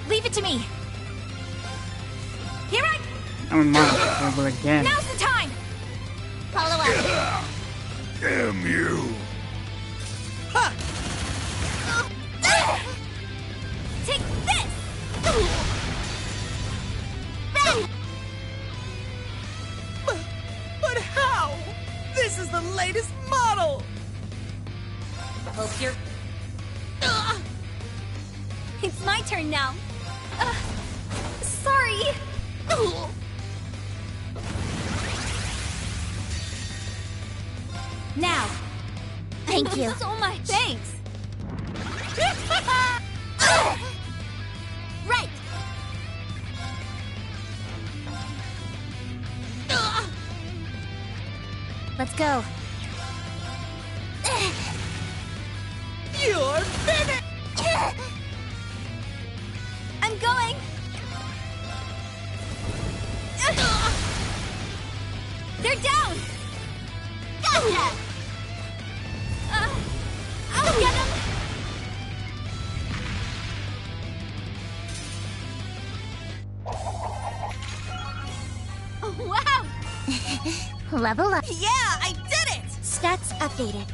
Leave it to me. Here I... I'm monster again. Now's the time! Follow up. Damn you! Huh. Take this! But how? This is the latest model! Hope you're... It's my turn now. Sorry. Now. Thank you. So much. Thanks. Right. Let's go. You're finished! I'm going. They're down. Gotcha. I'll get them. Wow. Level up. Yeah, I did it! Stats updated.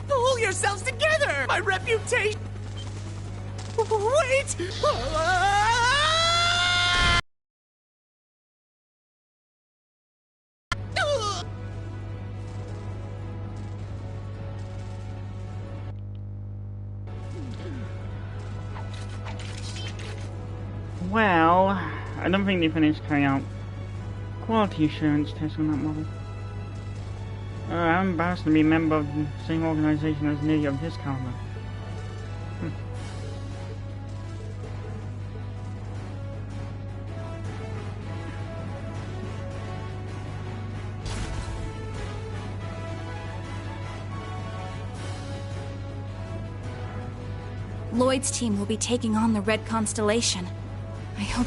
Pull yourselves together! My reputation... Wait! Well, I don't think they finished carrying out quality assurance tests on that model. I'm embarrassed to be a member of the same organization as nearly of this caliber. Lloyd's team will be taking on the Red Constellation. I hope...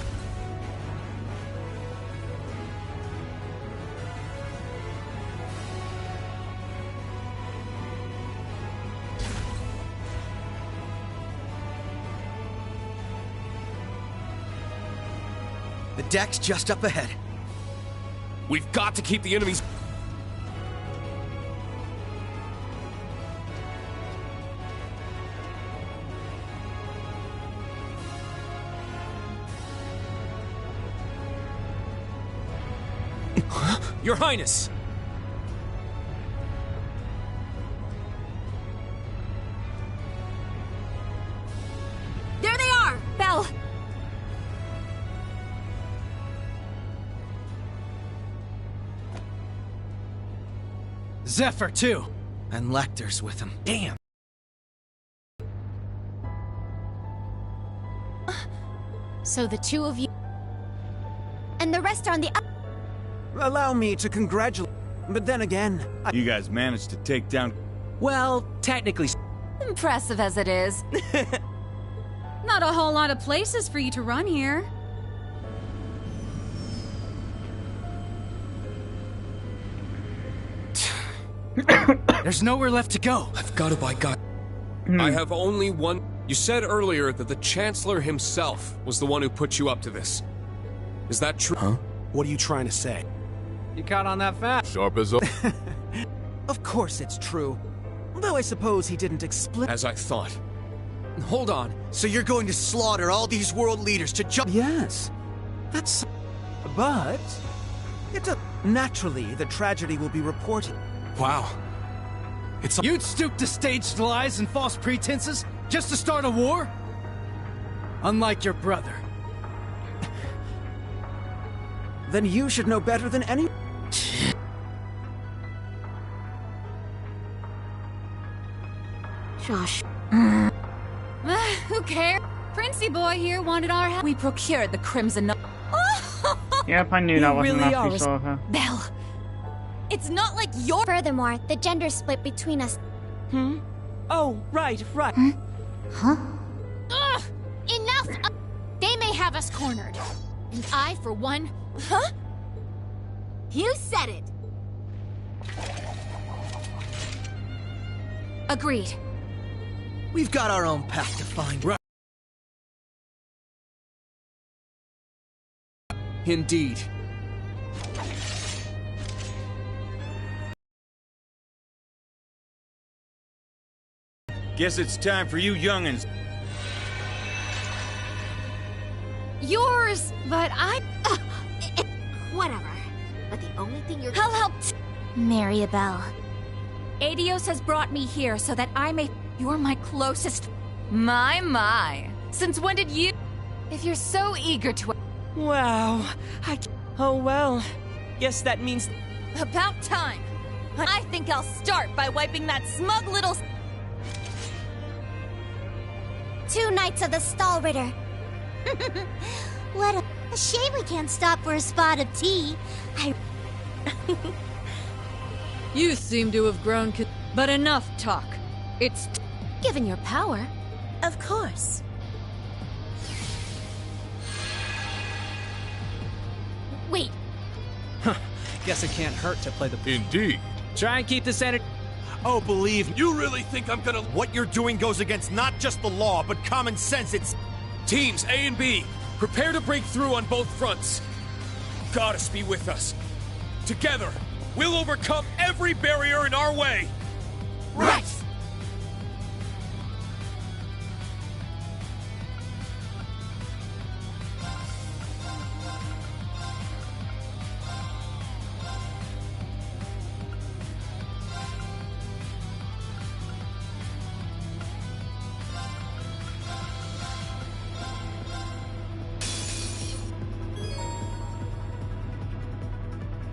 The deck's just up ahead. We've got to keep the enemies... Your Highness! There they are! Belle! Zephyr, too. And Lecter's with him. Damn. So the two of you... And the rest are on the... Allow me to congratulate, but then again... You guys managed to take down... Well, technically... Impressive as it is. Not a whole lot of places for you to run here. There's nowhere left to go. I've got to buy God. I have only one... You said earlier that the Chancellor himself was the one who put you up to this. Is that true? Huh? What are you trying to say? You caught on that fast. Sharp as a... Of course it's true. Though I suppose he didn't explicitly... As I thought. Hold on. So you're going to slaughter all these world leaders to jump... Yes. That's... But... Naturally, the tragedy will be reported. Wow. It's... You'd stoop to staged lies and false pretenses just to start a war? Unlike your brother. Then you should know better than any... Josh. Who cares? Princey boy here wanted our help. We procured the Crimson... Yep, I knew that wasn't really enough are we saw her. Belle! It's not like you're... Furthermore, the gender split between us... Oh, right. Huh? Ugh! Enough! They may have us cornered. And I, for one... Huh? You said it! Agreed. We've got our own path to find. Right. Indeed. Guess it's time for you young'uns. Yours, but I... Whatever. But the only thing you're... I'll help... Maribel. Adios has brought me here so that I may... You're my closest... My. Since when did you... If you're so eager to... Wow. Oh well. Guess that means... About time. I think I'll start by wiping that smug little... 2 Knights of the Stall Ritter. What a shame we can't stop for a spot of tea. You seem to have grown... But enough talk. It's... Given your power. Of course. Wait, Guess it can't hurt to play the... Indeed. Try and keep this energy... Oh, believe me. You really think I'm gonna... What you're doing goes against not just the law, but common sense. It's... Teams A and B, prepare to break through on both fronts. Goddess be with us. Together, we'll overcome every barrier in our way. Right!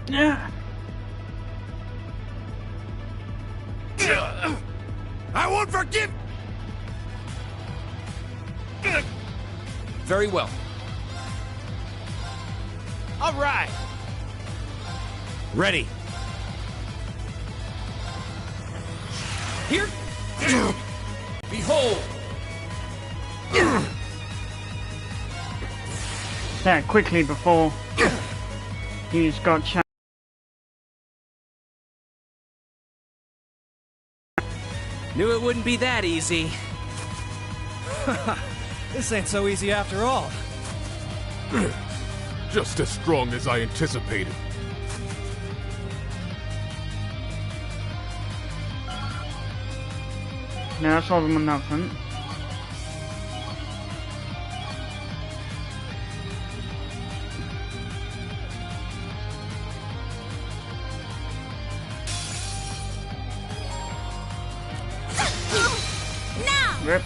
Yeah. I won't forgive... Very well. All right. Ready. Here. Behold. That quickly before he's got chance. Knew it wouldn't be that easy. This ain't so easy after all. Just as strong as I anticipated. Now that's all of them on that front. Rip.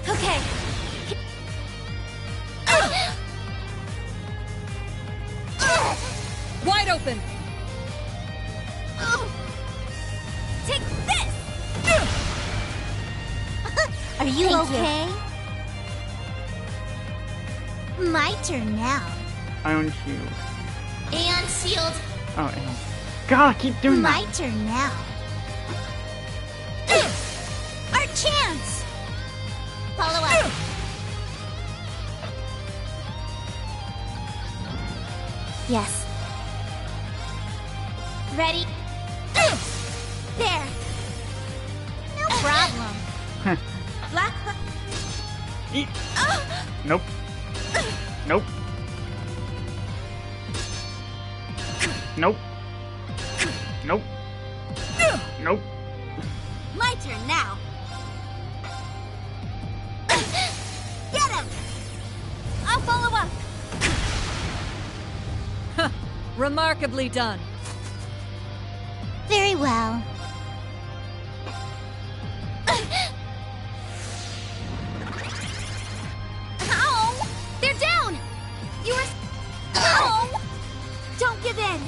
okay. Wide open! Take this! Are you okay? My turn now. Iron shield. Aeon shield. Oh, Aeon. God, I keep doing My that. turn now. Our chance! Follow up. Yes. Ready? There. No problem. Black. Eat. Nope. Nope. Nope. Nope. Nope. My turn now. Get him! I'll follow up. Remarkably done. Very well. Ow! They're down! You were... Ow! Don't give in!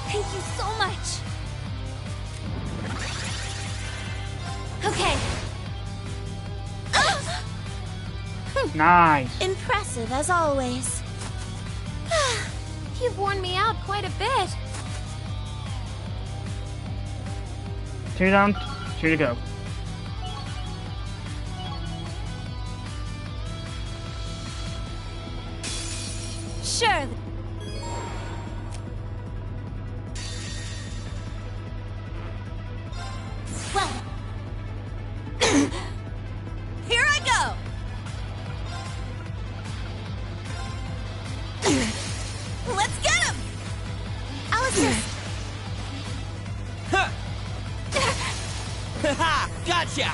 Thank you so much! Okay. Nice. Impressive as always. You've worn me out quite a bit. 2 down, 2 to go. Sure. Ha! Gotcha!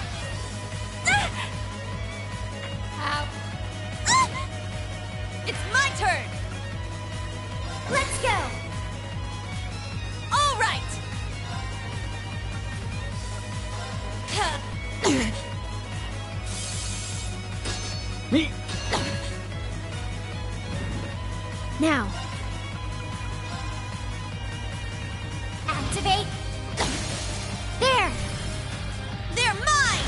Ow. It's my turn! Let's go! All right! Now. Activate. There! They're mine!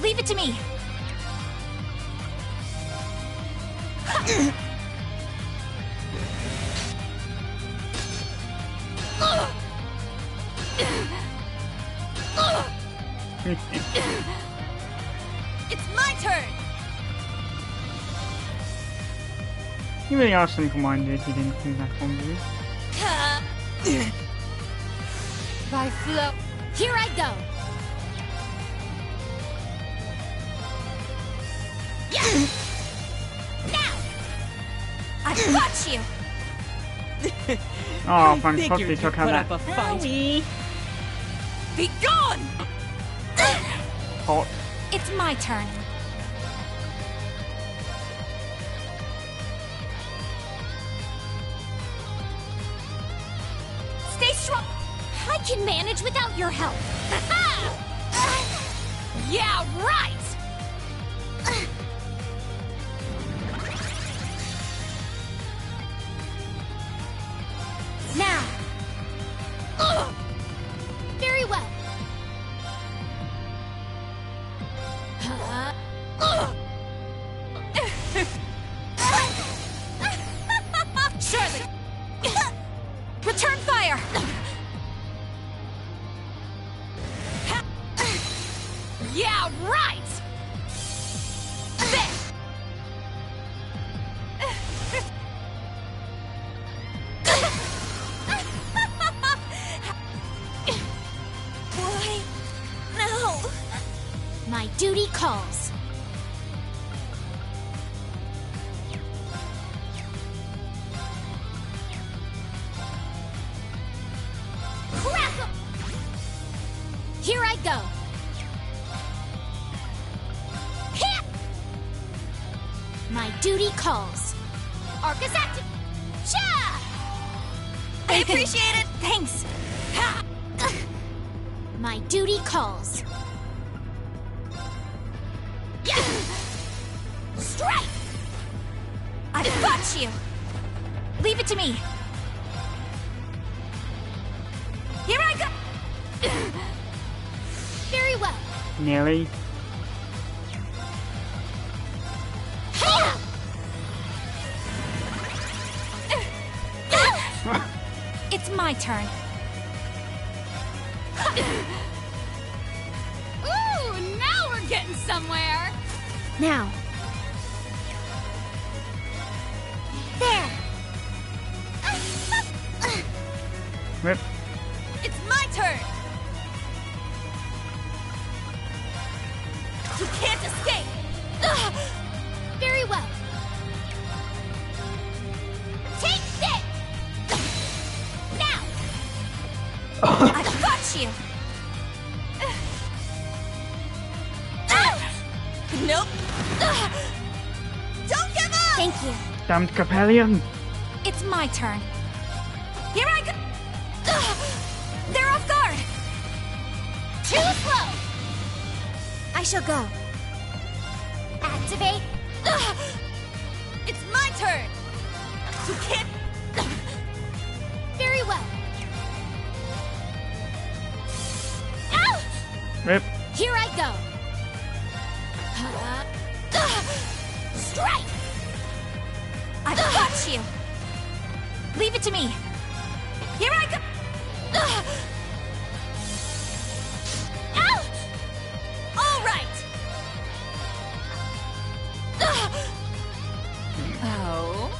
Leave it to me. It's my turn! You really are simple-minded if you didn't think that one, do you? By flow. Here I go! Yeah! Now! I've got you. Oh, I fantastic! figured Took you'd out put that up a fight. Be gone! pot. It's my turn. Stay strong. I can manage without your help. Yeah, right! Now. Very well. Surely. Return fire! Yeah, right! There! Why? No. My duty calls. Crackle! Here I go. Hit! My duty calls. Arcus active. Cha! I appreciate it! Thanks! Ha! My duty calls. Yeah! Strike! I've got you! Leave it to me! Here I go! Very well. Nearly. It's my turn. Ooh, now we're getting somewhere. Now. There. Rip. It's my turn. You can't escape. Very well. Take this. Now. I've got you! Nope. Don't give up. Thank you. Damned Capellion. It's my turn. Here I go! They're off guard! Too slow. I shall go. Activate. It's my turn. You can't. Very well. Ow! Rip. Here I go. Strike! I've got you! Leave it to me! Here I go! Ow! All right. Oh.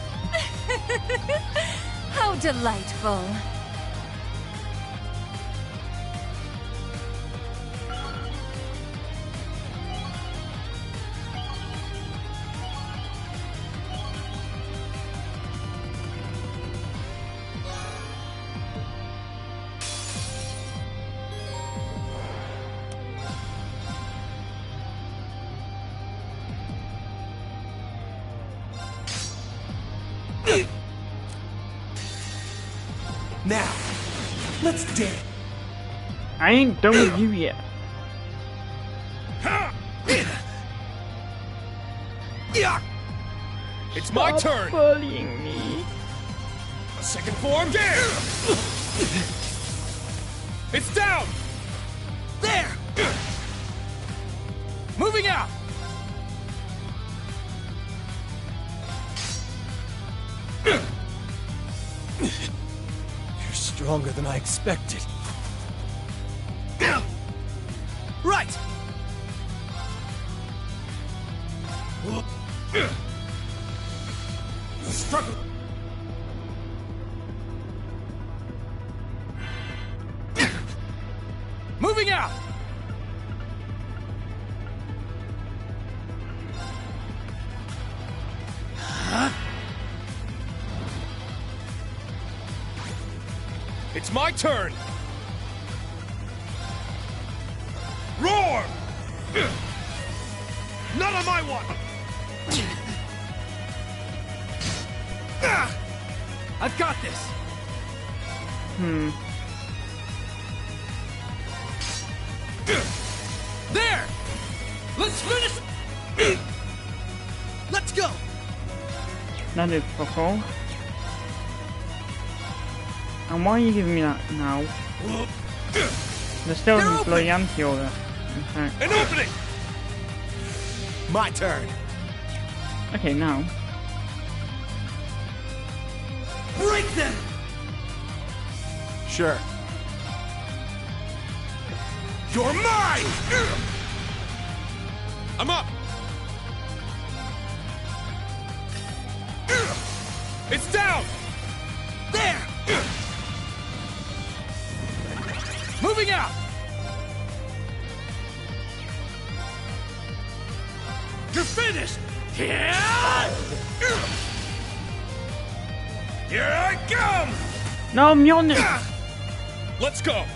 How delightful. Now, let's dance. I ain't done with you yet. It's my turn! Bullying me. A second form, there! It's down! There! Moving out! You're stronger than I expected. Right! Struggle! Moving out! It's my turn! Roar! None of my one! I've got this! There! Let's finish! Let's go! That is fuck all. And why are you giving me that now? There's still They're a bloody anti-order. In fact. An opening! My turn. Okay, now. Break them! Sure. You're mine! I'm up! It's down! There! Moving out! You're finished! Here I come! No, Mjolnir! Let's go!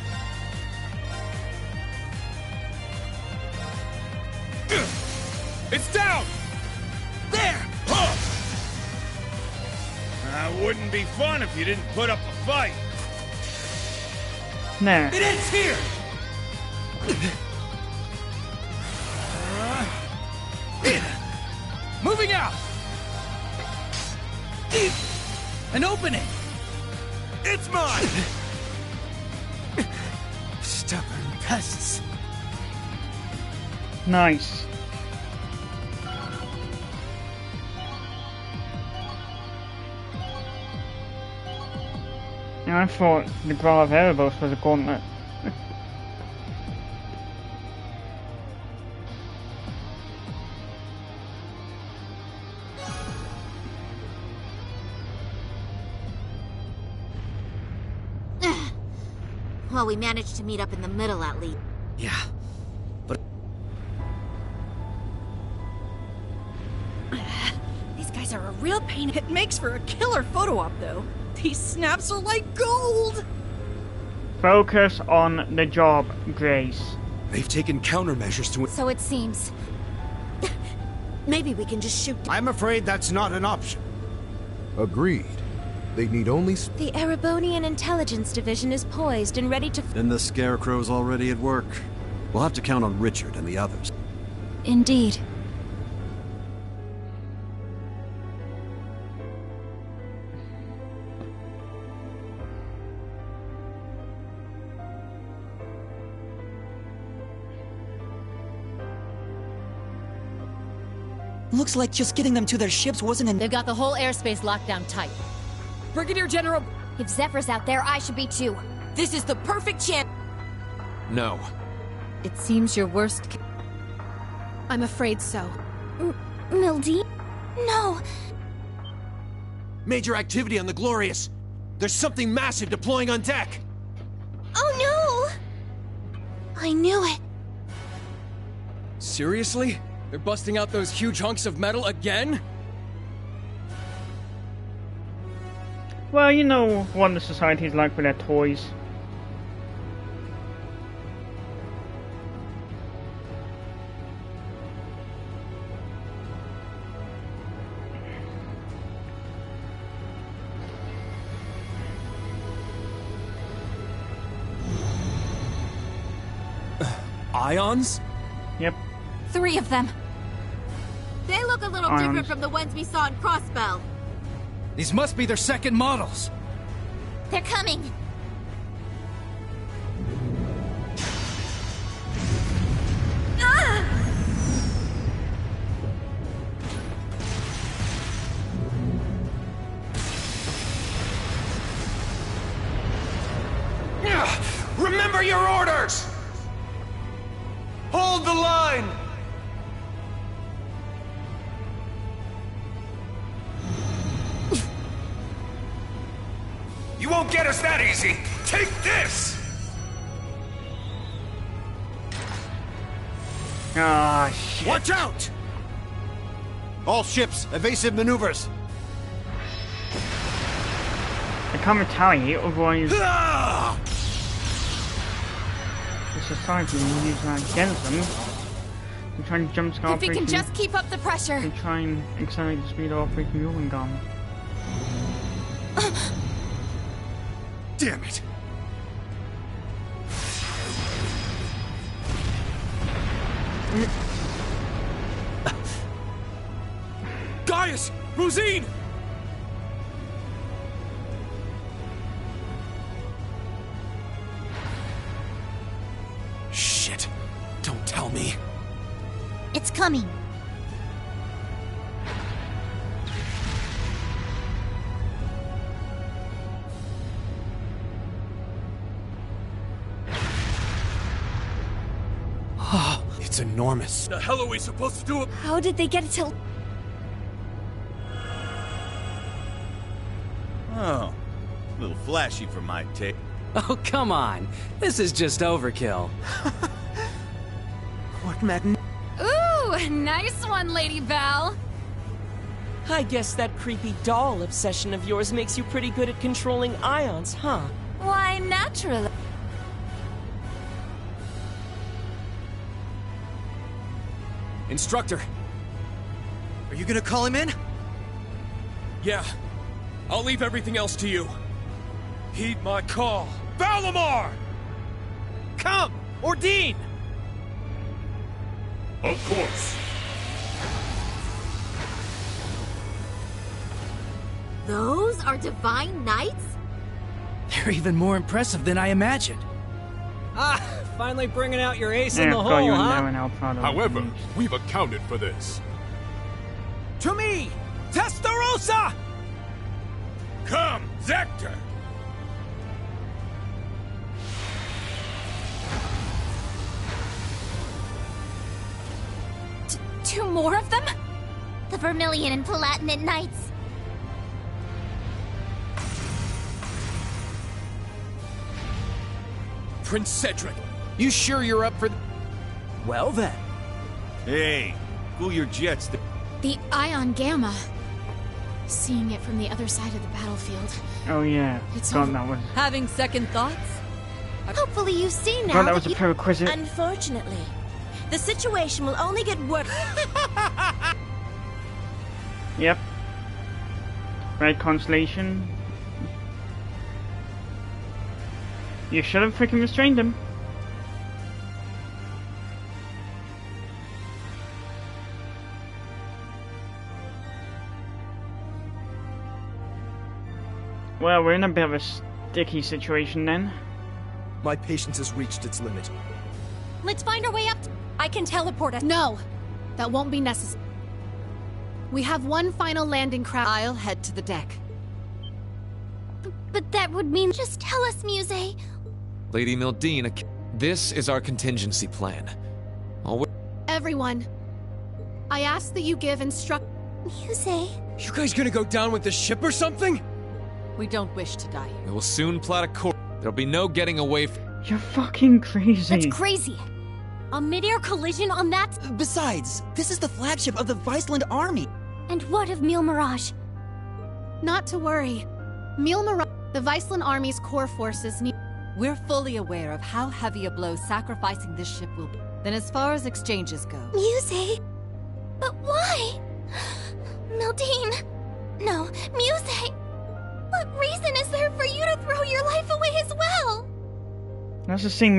It's down! There! That wouldn't be fun if you didn't put up a fight. There. It ends here! Moving out! An opening! It's mine! Stubborn pests. Nice. I thought the Grail of Erebos was a gauntlet. Well, we managed to meet up in the middle at least. Yeah, but These guys are a real pain. It makes for a killer photo op, though. These snaps are like gold! Focus on the job, Grace. They've taken countermeasures to... So it seems. Maybe we can just shoot. I'm afraid that's not an option. Agreed. They need only... The Erebonian Intelligence Division is poised and ready to... Then the Scarecrow's already at work. We'll have to count on Richard and the others. Indeed. Looks like just getting them to their ships wasn't enough. They've got the whole airspace locked down tight. Brigadier General... If Zephyr's out there, I should be too. This is the perfect chance. No. It seems your worst... I'm afraid so. Mildy? No! Major activity on the Glorious. There's something massive deploying on deck. Oh no! I knew it. Seriously? They're busting out those huge hunks of metal again? Well, you know what the society's like with their toys. Ions? Yep. 3 of them. They look a little Ions. different from the ones we saw in Crossbell. These must be their second models. They're coming. Ah! Remember your orders! Hold the line! You won't get us that easy! Take this! Ah, shit. Watch out! All ships, evasive maneuvers. I can't retaliate, otherwise Ah! the society will use that against them. They try and jump scare If we can just keep up the pressure. They try and accelerate the speed of Operation Mule Gun. Damn it! Gaius! Rosine! Shit. Don't tell me. It's coming. It's enormous. The hell are we supposed to do? How did they get it to... Oh, a little flashy for my taste. Oh, come on. This is just overkill. What magn... Ooh, nice one, Lady Val. I guess that creepy doll obsession of yours makes you pretty good at controlling ions, huh? Why, naturally. Instructor. Are you gonna call him in? Yeah. I'll leave everything else to you. Heed my call. Valimar! Come! Ordine! Of course. Those are Divine Knights? They're even more impressive than I imagined. Ah, finally bringing out your ace in Yeah, the I've got hole, you in huh? there and outside of However, the we've accounted for this. To me, Testarossa! Come, Zector! 2 more of them? The Vermilion and Palatinate Knights. Prince Cedric. You sure you're up for Well then. Hey, cool your jets. The Ion Gamma. Seeing it from the other side of the battlefield. Oh yeah, It's God, over. that was... Having second thoughts? Hopefully you see now God, that was a prerequisite. Unfortunately, the situation will only get worse. Yep. Red Constellation. You should have freaking restrained him. Well, we're in a bit of a sticky situation then. My patience has reached its limit. Let's find our way up. I can teleport us. No, that won't be necessary. We have one final landing craft. I'll head to the deck. But that would mean... Just tell us, Muse. Lady Mildine, this is our contingency plan. Everyone, I ask that you give Muse? You guys gonna go down with the ship or something? We don't wish to die here. We will soon plot a course. There'll be no getting away from... You're fucking crazy. That's crazy. A mid-air collision on that... Besides, this is the flagship of the Viceland army. And what of Mille Mirage? Not to worry. Mille Mirage, the Viceland army's core forces need... We're fully aware of how heavy a blow sacrificing this ship will be. Then as far as exchanges go... Muse? But why? Mildine. No, Muse. What reason is there for you to throw your life away as well? That's the same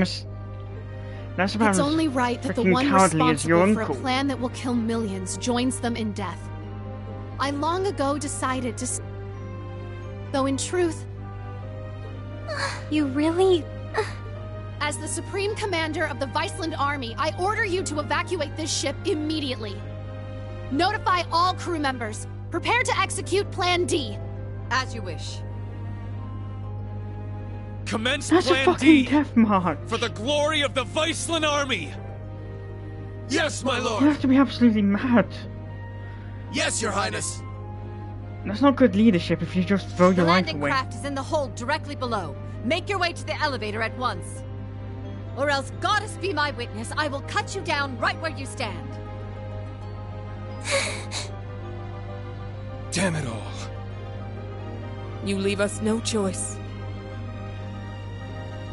That's about It's as only right that the freaking one cowardly as your responsible for a uncle. plan that will kill millions joins them in death. I long ago decided to... Though in truth... You really... As the Supreme Commander of the Viceland Army, I order you to evacuate this ship immediately. Notify all crew members. Prepare to execute Plan D. As you wish. Commence That's a Plan fucking D death march. for the glory of the Viceland Army! Yes, my You lord! have to be absolutely mad. Yes, your highness! That's not good leadership if you just throw The your life landing away. craft is in the hold directly below. Make your way to the elevator at once. Or else, goddess be my witness, I will cut you down right where you stand. Damn it all. You leave us no choice.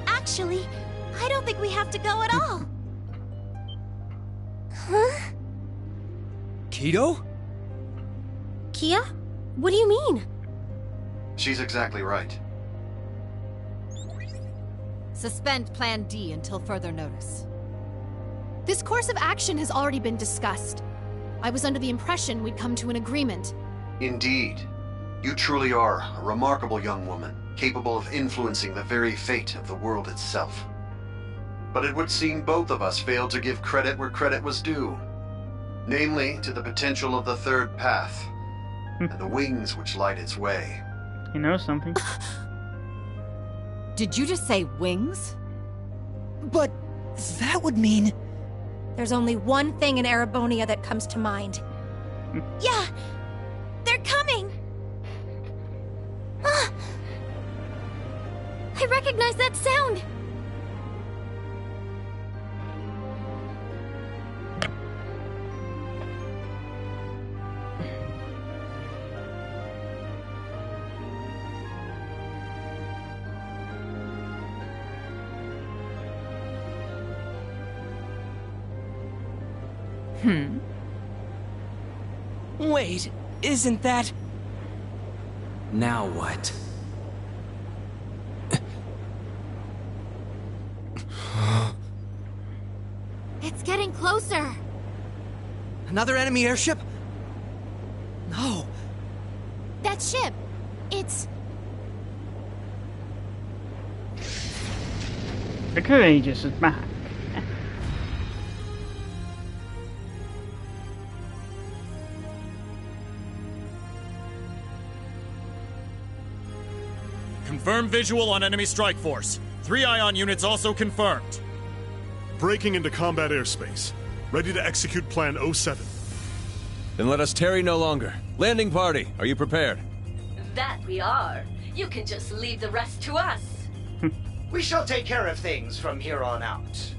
Actually, I don't think we have to go at all. Huh? Kido? Kia? What do you mean? She's exactly right. Suspend Plan D until further notice. This course of action has already been discussed. I was under the impression we'd come to an agreement. Indeed. You truly are a remarkable young woman, capable of influencing the very fate of the world itself. But it would seem both of us failed to give credit where credit was due. Namely, to the potential of the third path, and the wings which light its way. You know something? Did you just say wings? But that would mean... There's only one thing in Erebonia that comes to mind. Yeah! They're coming! Ah! I recognize that sound! Wait, isn't that... Now what? It's getting closer! Another enemy airship? No. That ship! It's... The Courageous is back. Confirm visual on enemy strike force. 3 ion units also confirmed. Breaking into combat airspace. Ready to execute Plan 07. Then let us tarry no longer. Landing party, are you prepared? That we are. You can just leave the rest to us. We shall take care of things from here on out.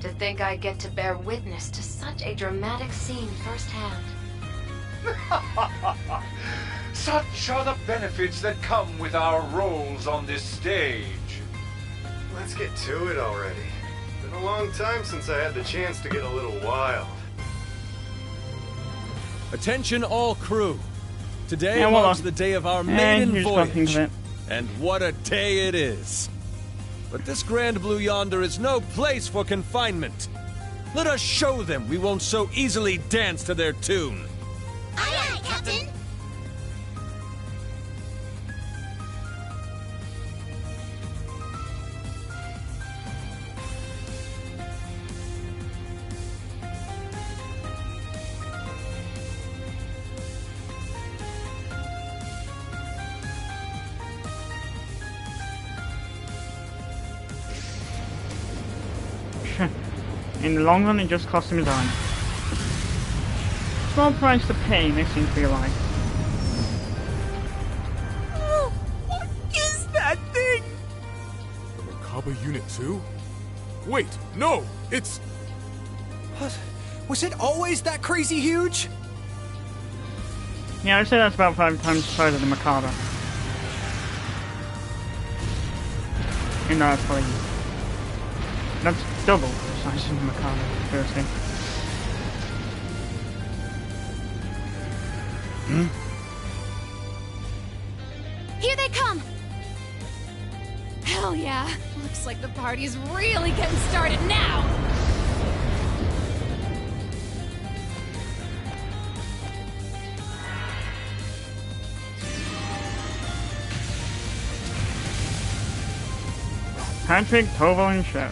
To think I get to bear witness to such a dramatic scene firsthand. Such are the benefits that come with our roles on this stage. Let's get to it already. Been a long time since I had the chance to get a little wild. Attention all crew. Today Yeah, marks the day of our maiden here's voyage. nothing of it. And what a day it is. But this Grand Blue yonder is no place for confinement. Let us show them we won't so easily dance to their tune. Aye, aye, Captain! In the long run, it just cost him his arm. Small price to pay, they seem to realize. What is that thing? The Merkaba Unit 2? Wait, no! It's... What? Was it always that crazy huge? Yeah, I'd say that's about 5 times the size of the Merkaba. And no, that's probably... That's double the size of the Merkaba, seriously. Here they come! Hell yeah! Looks like the party's really getting started now! Patrick, Tovo, and Cher.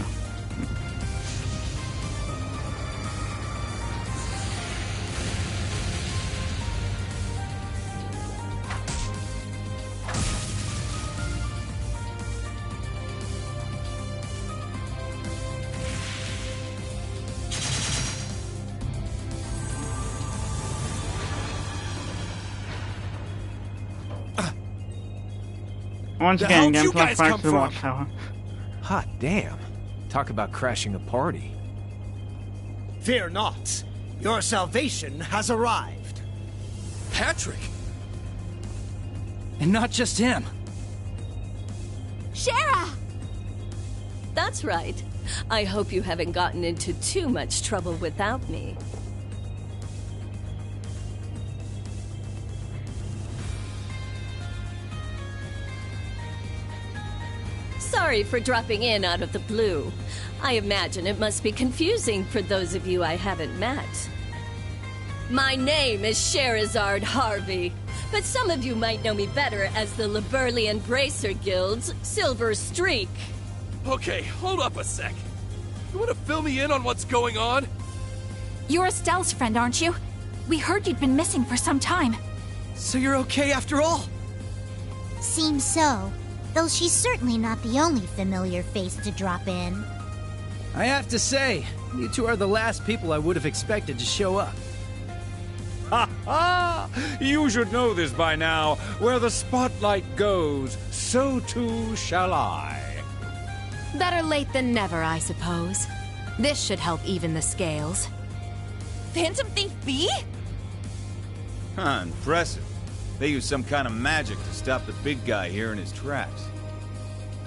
Once again, game flashbacks to the Watchtower. Hot damn. Talk about crashing a party. Fear not. Your salvation has arrived. Patrick! And not just him. Shara! That's right. I hope you haven't gotten into too much trouble without me. Sorry for dropping in out of the blue. I imagine it must be confusing for those of you I haven't met. My name is Sherazard Harvey, but some of you might know me better as the Liberlian Bracer Guild's Silver Streak. Okay, hold up a sec. You want to fill me in on what's going on? You're Estelle's friend, aren't you? We heard you'd been missing for some time. So you're okay after all? Seems so. Though she's certainly not the only familiar face to drop in. I have to say, you two are the last people I would have expected to show up. Ha ha! You should know this by now. Where the spotlight goes, so too shall I. Better late than never, I suppose. This should help even the scales. Phantom Thief B? Huh, impressive. They use some kind of magic to stop the big guy here in his tracks.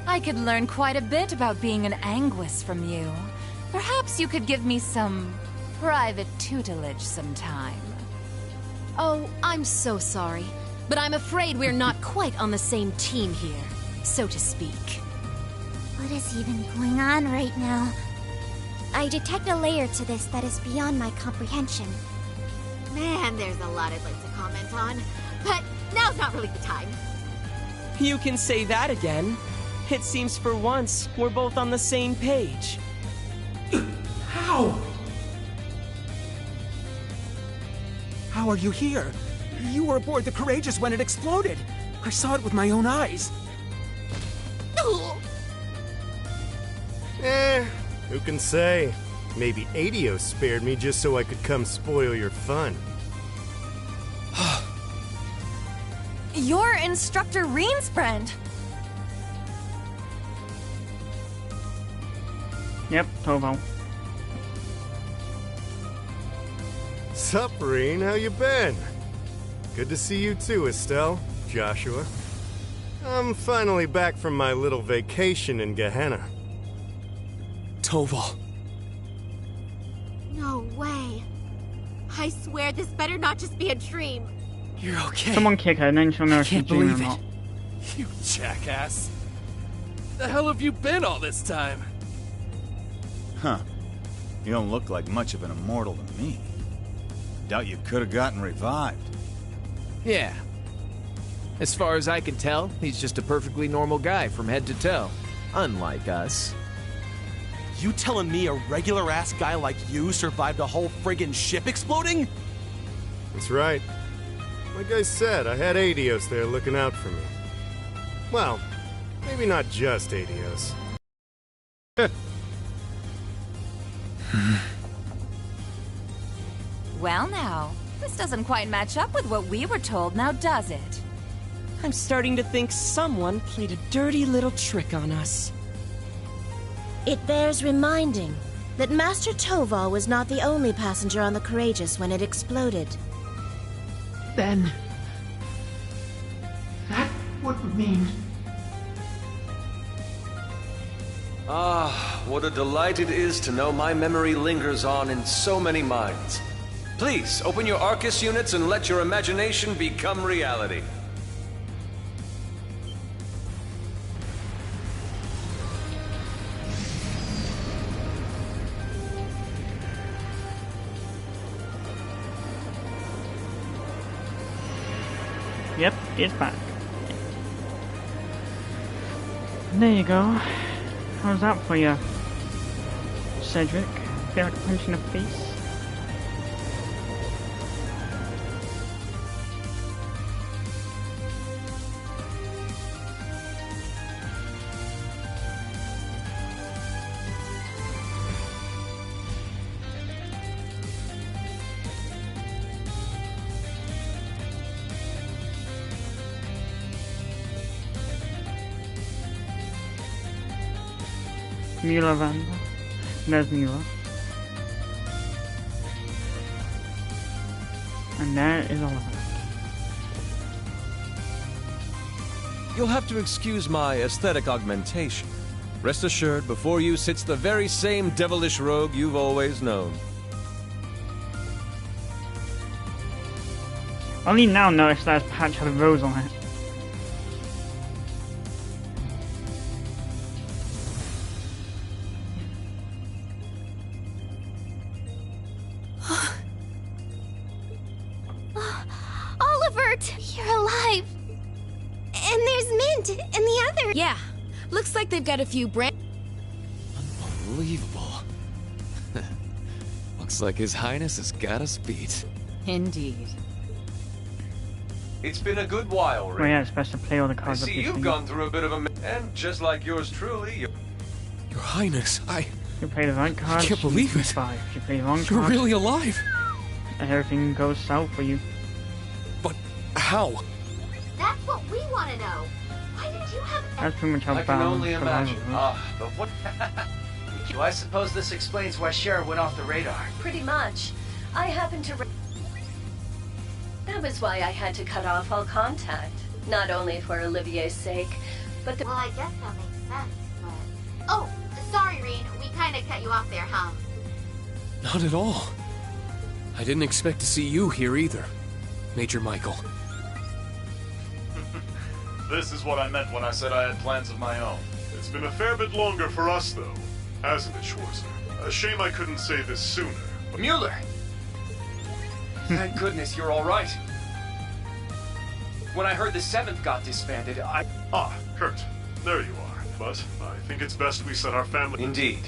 I could learn quite a bit about being an Anguis from you. Perhaps you could give me some private tutelage sometime. Oh, I'm so sorry. But I'm afraid we're not quite on the same team here, so to speak. What is even going on right now? I detect a layer to this that is beyond my comprehension. Man, there's a lot I'd like to comment on. But now's not really the time. You can say that again. It seems for once, we're both on the same page. How? How are you here? You were aboard the Courageous when it exploded. I saw it with my own eyes. Who can say? Maybe Adios spared me just so I could come spoil your fun. You're Instructor Reen's friend. Yep, Tovo. Sup, Reen? How you been? Good to see you too, Estelle, Joshua. I'm finally back from my little vacation in Gehenna. Toval. No way. I swear this better not just be a dream. You're okay. Someone kick her and then she'll know if she's dreaming or not. You jackass. The hell have you been all this time? Huh. You don't look like much of an immortal to me. Doubt you could have gotten revived. Yeah. As far as I can tell, he's just a perfectly normal guy from head to toe. Unlike us. You telling me a regular-ass guy like you survived a whole friggin' ship exploding? That's right. Like I said, I had Adios there looking out for me. Well, maybe not just Adios. Well now, this doesn't quite match up with what we were told, now does it? I'm starting to think someone played a dirty little trick on us. It bears reminding that Master Toval was not the only passenger on the Courageous when it exploded. Then... that would mean... Ah, what a delight it is to know my memory lingers on in so many minds. Please, open your Arcus units and let your imagination become reality. Yep, it's back. There you go. How's that for you, Cedric? Feel like a punch in the face? Mila Vanda. There's Mila. And there is Oliver. You'll have to excuse my aesthetic augmentation. Rest assured, before you sits the very same devilish rogue you've always known. Only now noticed that his patch had a rose on it. You're alive. And there's Mint and the other. Yeah. Looks like they've got a few brand. Unbelievable. Looks like His Highness has got us beat. Indeed. It's been a good while, Ray. Oh yeah, it's best to play all the I cards. see you've gone through a bit of a... And just like yours truly, Your Highness, If you play the right cards, can't believe it. 5. If you play the wrong You're cards, really alive. everything goes south for you. But how? That's what we want to know. Why did you have... That's pretty much how I can bad only imagine. survival is. But what... Well, I suppose this explains why Cher went off the radar. Pretty much. I happened to... That was why I had to cut off all contact. Not only for Olivier's sake, but the... Well, I guess that makes sense, but... Oh, sorry, Reen. We kind of cut you off there, huh? Not at all. I didn't expect to see you here either, Major Michael. This is what I meant when I said I had plans of my own. It's been a fair bit longer for us, though, hasn't it, Schwarzer? A shame I couldn't say this sooner. Mueller! Thank goodness you're all right. When I heard the 7th got disbanded, Ah, Kurt. There you are. But I think it's best we set our family... Indeed.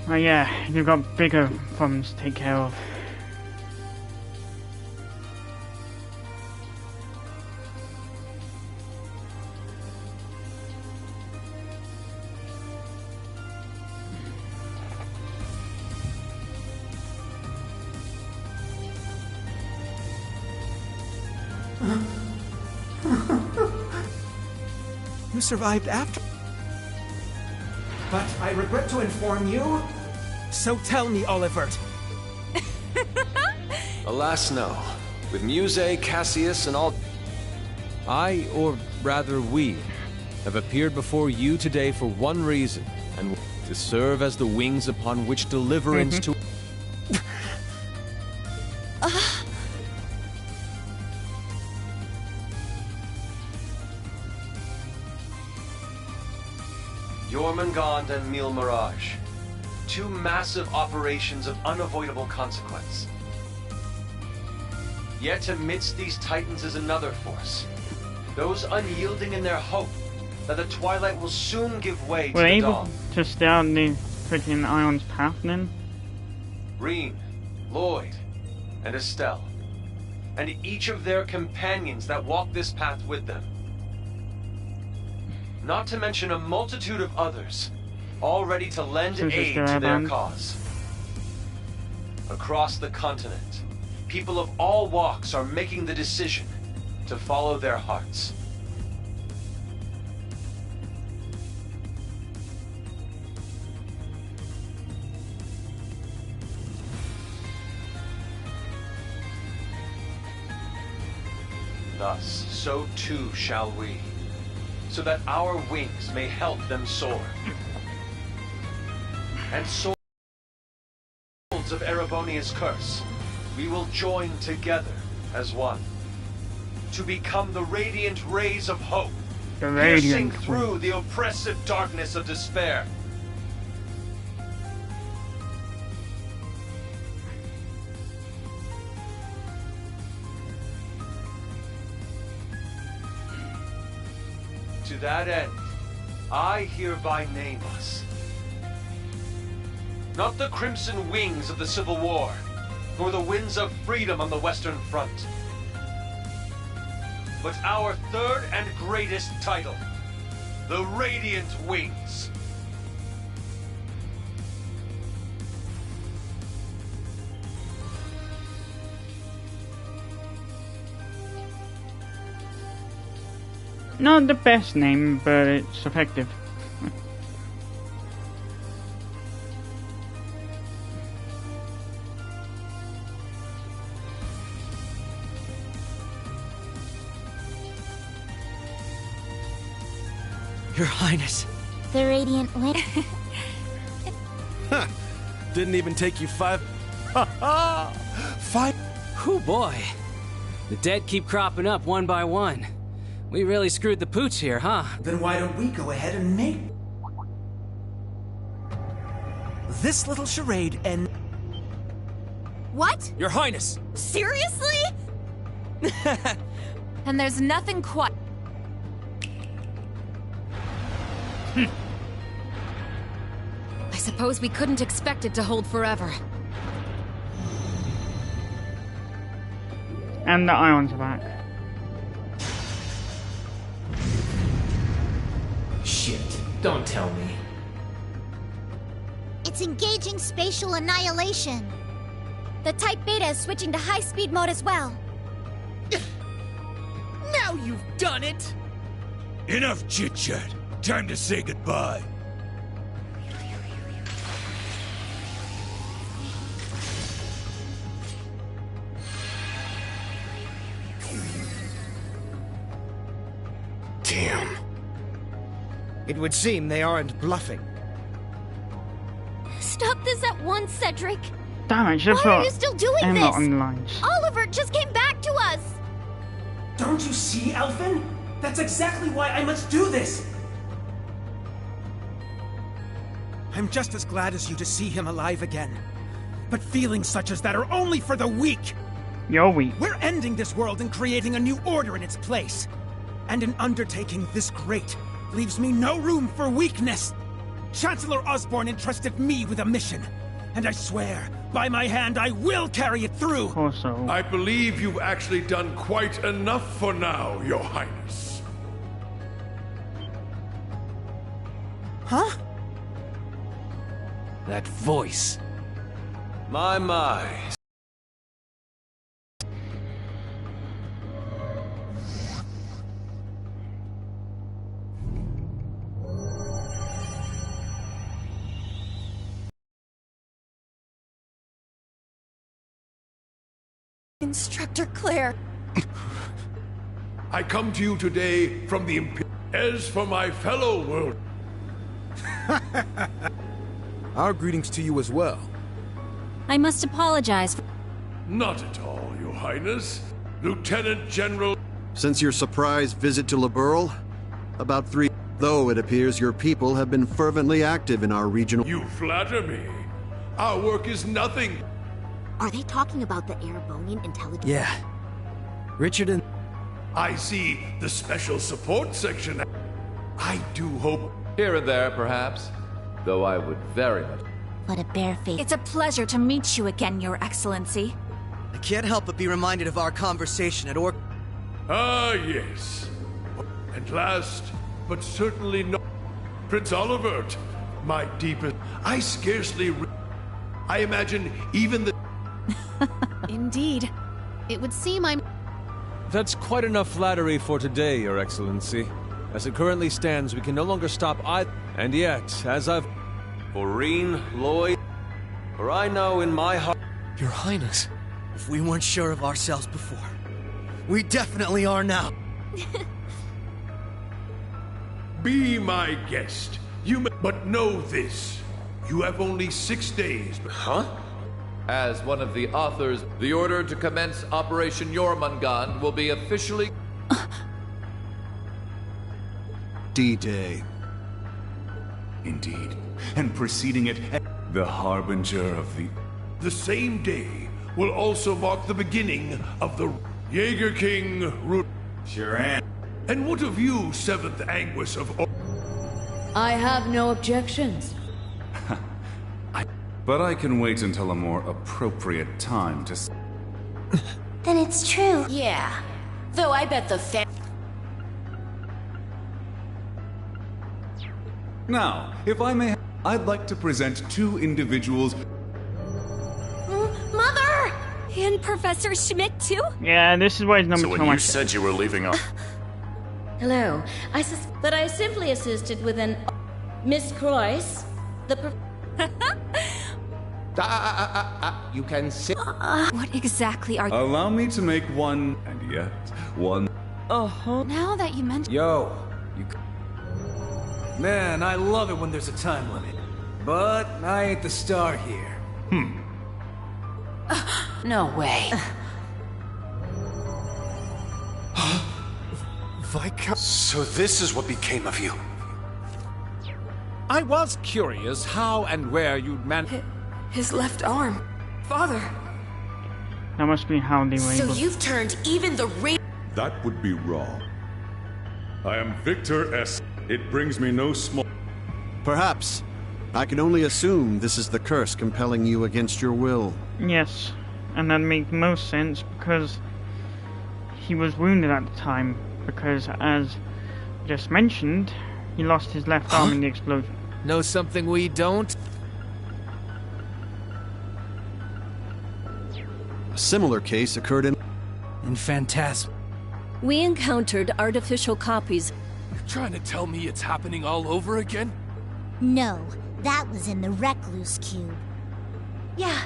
Oh yeah, you've got bigger problems to take care of. You survived after... But I regret to inform you... So tell me, Olivert. Alas, no. With Muse, Cassius, and all... I, or rather we, have appeared before you today for one reason, and to serve as the wings upon which deliverance to... Jormungand and Mille Mirage. 2 massive operations of unavoidable consequence. Yet amidst these titans is another force. Those unyielding in their hope that the twilight will soon give way to We're the able dawn. to stay on the freaking Ion's path then? Reen, Lloyd, and Estelle. And each of their companions that walk this path with them. Not to mention a multitude of others, all ready to lend aid to their cause. Across the continent, people of all walks are making the decision to follow their hearts. Thus, so too shall we, so that our wings may help them soar. And souls of Erebonia's curse, we will join together as one, to become the radiant rays of hope, piercing through the oppressive darkness of despair. that end, I hereby name us. Not the crimson wings of the Civil War, nor the winds of freedom on the Western Front, but our third and greatest title, the Radiant Wings. Not the best name, but it's effective. Your Highness. The Radiant Wing. Huh. Didn't even take you 5. Whew, boy. The dead keep cropping up one by one. We really screwed the pooch here, huh? Then why don't we go ahead and make this little charade and... What? Your Highness! Seriously? And there's nothing quite... I suppose we couldn't expect it to hold forever. And the ions are back. Shit, don't tell me. It's engaging spatial annihilation. The Type Beta is switching to high-speed mode as well. Now you've done it! Enough chit-chat. Time to say goodbye. Damn. It would seem they aren't bluffing. Stop this at once, Cedric. Damn it, should Why are you still doing Emma this? on the lines. Oliver just came back to us. Don't you see, Elfin? That's exactly why I must do this! I'm just as glad as you to see him alive again. But feelings such as that are only for the weak! You're weak. We're ending this world and creating a new order in its place. And an undertaking this great leaves me no room for weakness. Chancellor Osborne entrusted me with a mission. And I swear, by my hand, I will carry it through! Also. I believe you've actually done quite enough for now, Your Highness. Huh? That voice. My. Instructor Claire. I come to you today from the As for my fellow world... Our greetings to you as well. I must apologize for... Not at all, Your Highness. Lieutenant General... Since your surprise visit to Liberl, about 3... Though it appears your people have been fervently active in our regional... You flatter me. Our work is nothing. Are they talking about the Erebonian intelligence? Yeah. Richard and... I see the Special Support Section. I do hope... Here and there, perhaps. Though I would very much... What a barefaced... It's a pleasure to meet you again, Your Excellency. I can't help but be reminded of our conversation at Orc... Ah, yes. And last, but certainly not... Prince Olivert, my deepest... I scarcely... I imagine even the... Indeed. It would seem I'm... That's quite enough flattery for today, Your Excellency. As it currently stands, we can no longer stop either. And yet, as I've... Maureen, Lloyd... For I know in my heart... Your Highness, if we weren't sure of ourselves before, we definitely are now. Be my guest. You may... But know this. You have only 6 days... Huh? As one of the authors, the order to commence Operation Jormungand will be officially... D-Day. Indeed. And preceding it, the harbinger of the... The same day will also mark the beginning of the Jaeger King route. Sure am. And what of you, seventh Anguis of... I have no objections. But I can wait until a more appropriate time to... Then it's true. Yeah. Though I bet the Now, if I may, I'd like to present two individuals... Mother! And Professor Schmidt, too? Yeah, this is why his number So two when you said you were leaving off... Hello. But I simply assisted with an... Miss Croyce, the... You can sit. What exactly are you... Allow me to make one, and yet one... Now that you mention... Yo, you... Man, I love it when there's a time limit. But I ain't the star here. No way. So this is what became of you. I was curious how and where you'd His left arm. Father. That must be how they were So able... you've turned even the That would be wrong. I am Victor S. It brings me no small... Perhaps. I can only assume this is the curse compelling you against your will. Yes, and that makes most sense because he was wounded at the time. Because, as just mentioned, he lost his left arm in the explosion. Know something we don't? A similar case occurred in Phantasm. We encountered artificial copies. You're trying to tell me it's happening all over again? No, that was in the Recluse Cube. Yeah.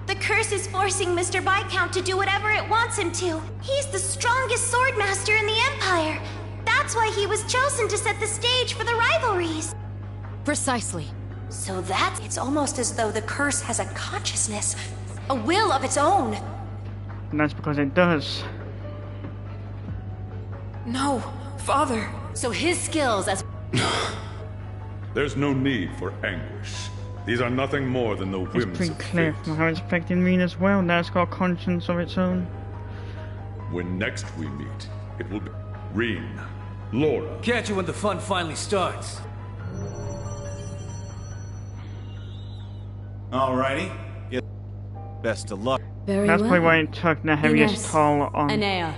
The curse is forcing Mr. Viscount to do whatever it wants him to. He's the strongest swordmaster in the Empire. That's why he was chosen to set the stage for the rivalries. Precisely. So it's almost as though the curse has a consciousness, a will of its own. And that's because it does. No, Father. So his skills as... There's no need for anguish. These are nothing more than the It's whims pretty of clear fate. from how it's affecting me as well. That's got a conscience of its own. When next we meet, it will be Reen, Laura. Catch you when the fun finally starts. Alrighty. Best of luck. Very That's well. probably why it took the heaviest Ines. toll on... Anea.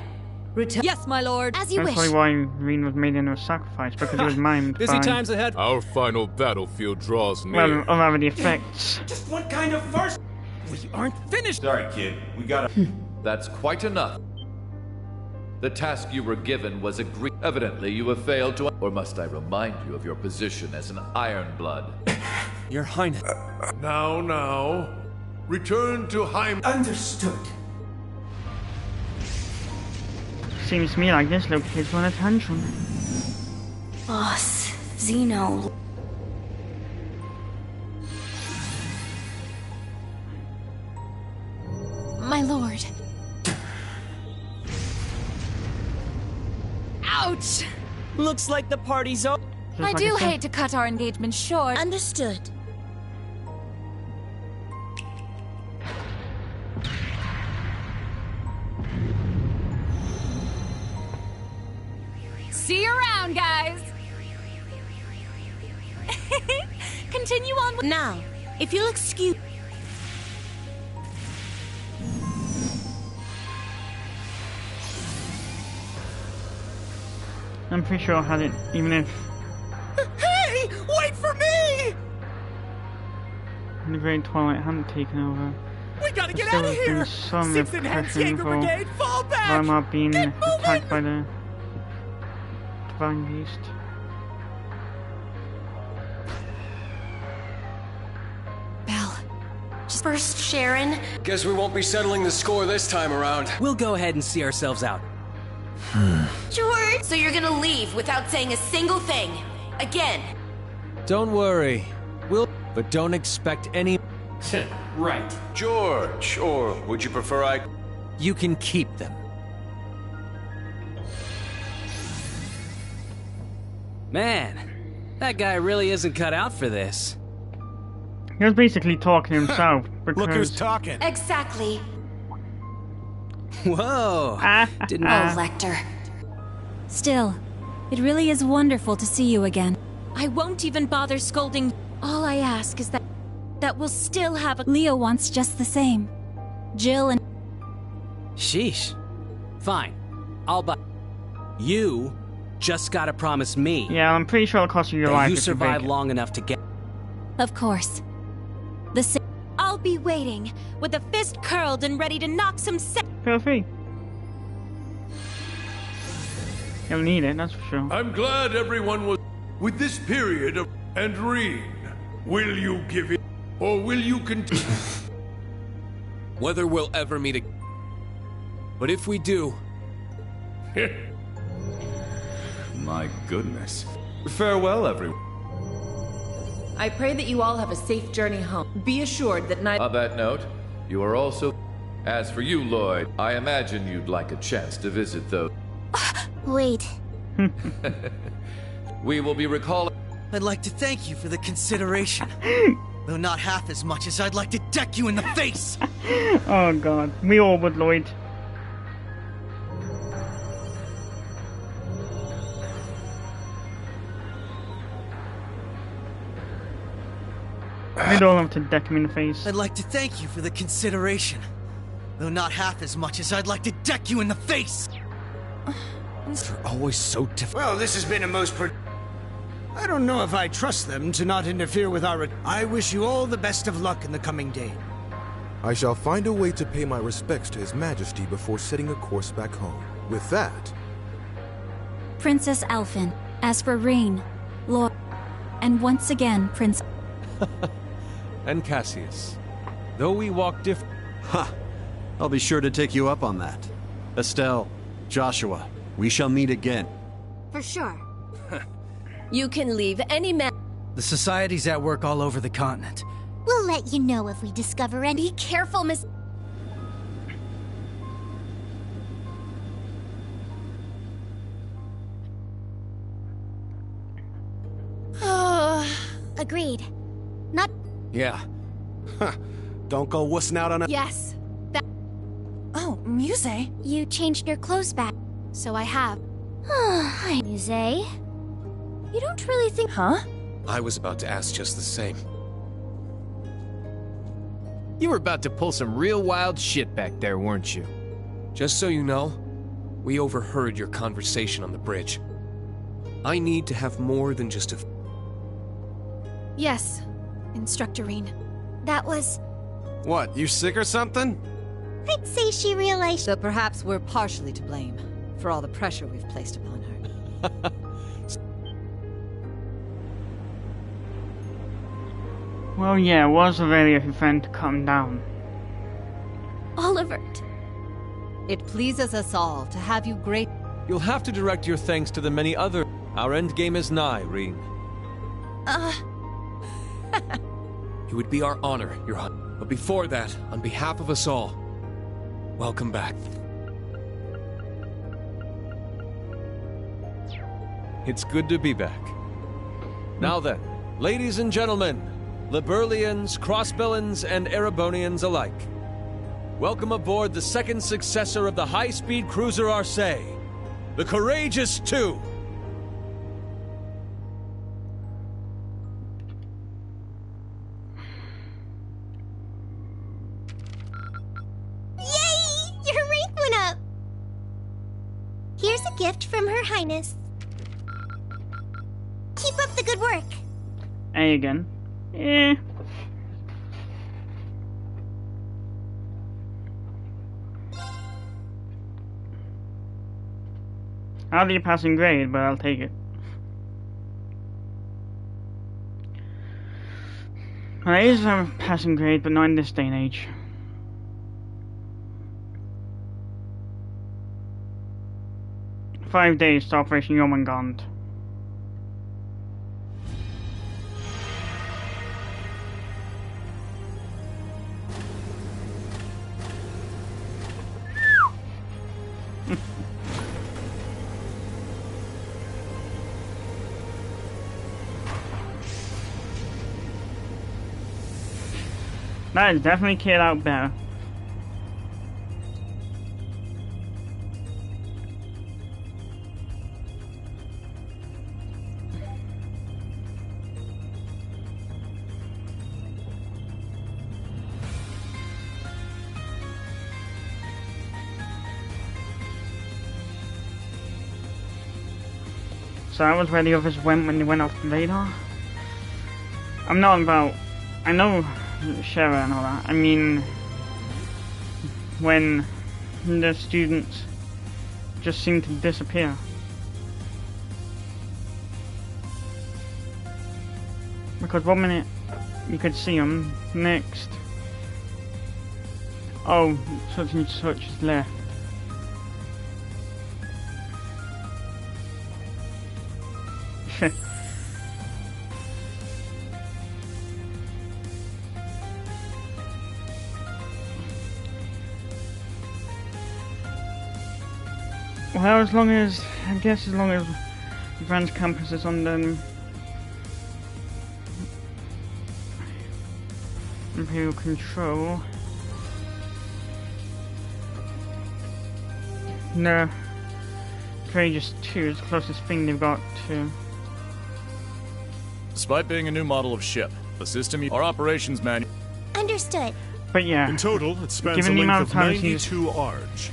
Yes, my lord. As you That's wish. probably why Reen was made into a sacrifice, because he was mimed Busy by... times ahead. Our final battlefield draws near. Well, a lot of the effects. Just what kind of verse? We aren't finished. Sorry, kid. We gotta... That's quite enough. The task you were given was agreed. Evidently, you have failed to... Or must I remind you of your position as an Ironblood? Your Highness. Now. Return to Heim... Understood. Seems to me like this little kid's want attention. Boss, Zeno. My lord. Ouch! Looks like the party's over. I do hate to cut our engagement short. Understood. See you around, guys! Continue on with... Now, if you'll excuse... I'm pretty sure I had it, even if... Hey! Wait for me! the Great Twilight hadn't taken over. We gotta get There out of still here! has been some Sixth Enhanced repression Jaeger for Brigade, fall back! Weimar being Get attacked by the Divine Beast. First, Sharon. Guess we won't be settling the score this time around. We'll go ahead and see ourselves out. George! So you're gonna leave without saying a single thing. Again. Don't worry. But don't expect any... Right. George, or would you prefer You can keep them. Man, that guy really isn't cut out for this. He was basically talking to himself, because... Look who's talking. Exactly. Whoa! Didn't Oh, Lecter. Still, it really is wonderful to see you again. I won't even bother scolding. All I ask is that we'll still have a— Leo wants just the same. Jill and— Sheesh. Fine. I'll buy. You just gotta promise me. Yeah, I'm pretty sure it'll cost you your life. You survive long enough to get. Of course. The same. I'll be waiting, with a fist curled and ready to knock some sense. Feel free. You'll need it, that's for sure. I'm glad everyone was with this period of. And Reen, will you give it, or will you continue? Whether we'll ever meet again. But if we do. My goodness. Farewell, everyone. I pray that you all have a safe journey home. Be assured that neither— On that note, you are also... As for you, Lloyd, I imagine you'd like a chance to visit those... Wait. We will be recalling... I'd like to thank you for the consideration. Though not half as much as I'd like to deck you in the face. Oh god, we all would, Lloyd. We'd all have to deck him in the face. I'd like to thank you for the consideration. Though not half as much as I'd like to deck you in the face. They're always so difficult. Well, this has been a most... I don't know if I trust them to not interfere with our... I wish you all the best of luck in the coming day. I shall find a way to pay my respects to His Majesty before setting a course back home. With that... Princess Alphen. As for Reen, Lord... And once again, Prince... And Cassius. Though we walk different... Ha! I'll be sure to take you up on that. Estelle, Joshua, we shall meet again. For sure. You can leave any man. The Society's at work all over the continent. We'll let you know if we discover any. Be careful, Miss... Agreed. Not... Yeah. Huh. Don't go wussing out on a... Yes. Oh, Muse. You changed your clothes back. So I have. Hi, Muse. You don't really think... Huh? I was about to ask just the same. You were about to pull some real wild shit back there, weren't you? Just so you know, we overheard your conversation on the bridge. I need to have more than just a... Yes, Instructor Reen. That was... What, you sick or something? I'd say she realized... So perhaps we're partially to blame for all the pressure we've placed upon her. Well, yeah, it was a very event to come down. Oliver. It pleases us all to have you great... You'll have to direct your thanks to the many other... Our end game is nigh, Reen. It would be our honor, Your Honor. But before that, on behalf of us all, welcome back. It's good to be back. Now then, ladies and gentlemen, Liberlians, Crossbellans, and Erebonians alike, welcome aboard the second successor of the high-speed cruiser Arcee, the Courageous II. Here's a gift from Her Highness. Keep up the good work. A again. Eh. Hardly a passing grade, but I'll take it. Well, it is a passing grade, but not in this day and age. "5 days to Operation Jormungand." That is definitely killed out better. So that was where the others went when they went off the radar. I'm not about... I know Shara and all that. I mean... when the students just seem to disappear. Because 1 minute you could see them, next... oh, such and such is left. Well, as long as Brand's campus is under Imperial control, no, Courageous 2 is the closest thing they've got to. Despite being a new model of ship, the system our operations manual. Understood. But yeah, in total, it spans given a the length amount of of time 92 arch.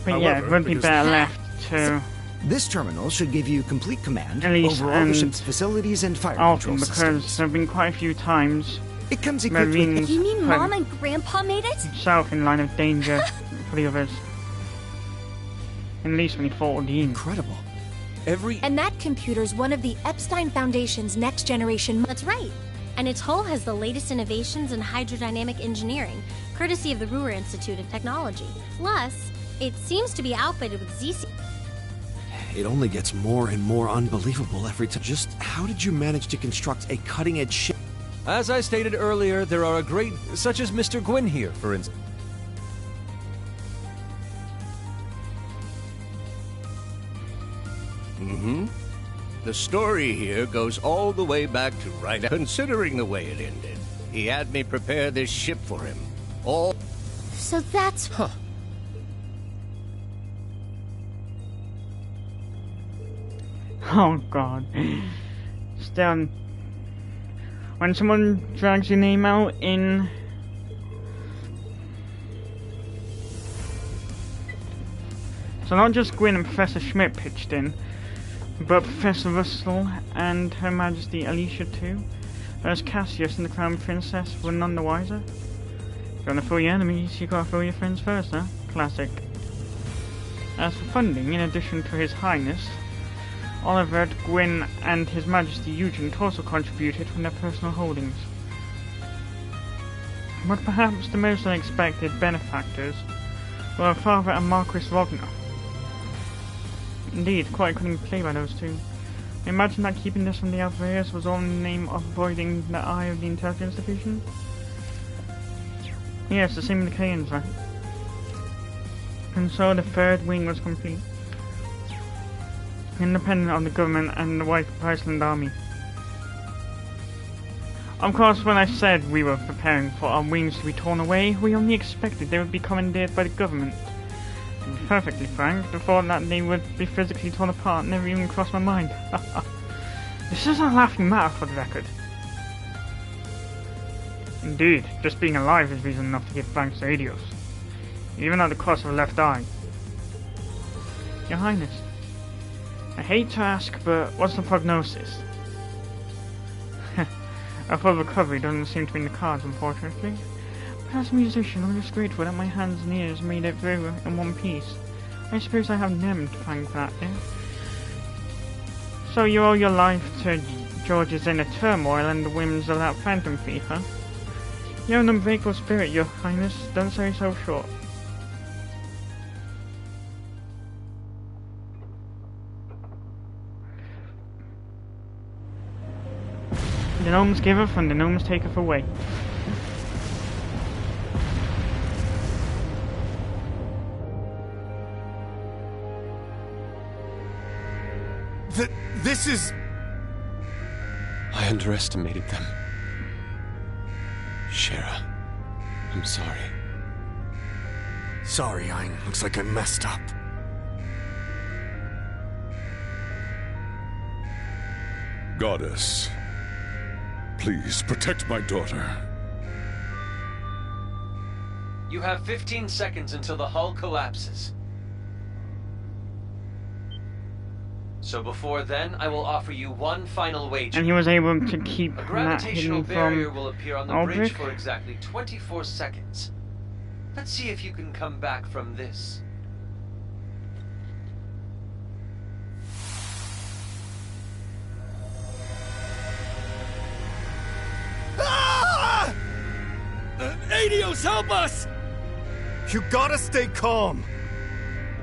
But However, yeah, it would be better left to. This terminal should give you complete command At least, over all the ship's facilities and fire often, control because systems. there have been quite a few times. It comes equipped with. You mean Mom and Grandpa made it? Himself in line of danger for the others. At least when he fought Odin. Incredible. And that computer's one of the Epstein Foundation's next generation. That's right. And its hull has the latest innovations in hydrodynamic engineering, courtesy of the Ruhr Institute of Technology. Plus, it seems to be outfitted with ZC. It only gets more and more unbelievable every time. Just how did you manage to construct a cutting-edge ship? As I stated earlier, there are a great... such as Mr. Gwyn here, for instance. Mm-hmm. The story here goes all the way back to right... Considering the way it ended, he had me prepare this ship for him. All... So that's... Huh. Oh god. Still, when someone drags your name out in so not just Gwyn and Professor Schmidt pitched in, but Professor Russell and Her Majesty Alicia too, whereas Cassius and the Crown Princess were none the wiser. If you want to fool your enemies, you gotta fool your friends first, huh? Classic. As for funding, in addition to His Highness, Oliver, Gwyn, and His Majesty Eugent also contributed from their personal holdings. But perhaps the most unexpected benefactors were our father and Marquis Wagner. Indeed, quite a cunning play by those two. Imagine that keeping this from the Alvarez was all in the name of avoiding the eye of the intelligence division. Yes, the same with the Cairns, right? And so the third wing was complete. Independent of the government and the White Iceland Army. Of course, when I said we were preparing for our wings to be torn away, we only expected they would be commandeered by the government. To be perfectly frank, the thought that they would be physically torn apart never even crossed my mind. This is a laughing matter for the record. Indeed, just being alive is reason enough to give thanks to Adios, even at the cost of a left eye. Your Highness, I hate to ask, but what's the prognosis? A full recovery doesn't seem to be in the cards, unfortunately. But as a musician, I'm just grateful that my hands and ears made it through in one piece. I suppose I have them to thank for that, eh? So you owe your life to George's inner turmoil and the whims of that phantom thief, huh? You have an unbreakable spirit, Your Highness. Don't sell yourself short. The Gnomes giveth and the Gnomes taketh away. This is... I underestimated them. Shara, I'm sorry. Sorry, Ein. Looks like I messed up. Goddess, please protect my daughter. You have 15 seconds until the hull collapses. So before then, I will offer you one final wager. And he was able to keep A that gravitational hidden barrier from will appear on the Aldrich. bridge for exactly 24 seconds. Let's see if you can come back from this. Ah! Adios, help us! You gotta stay calm.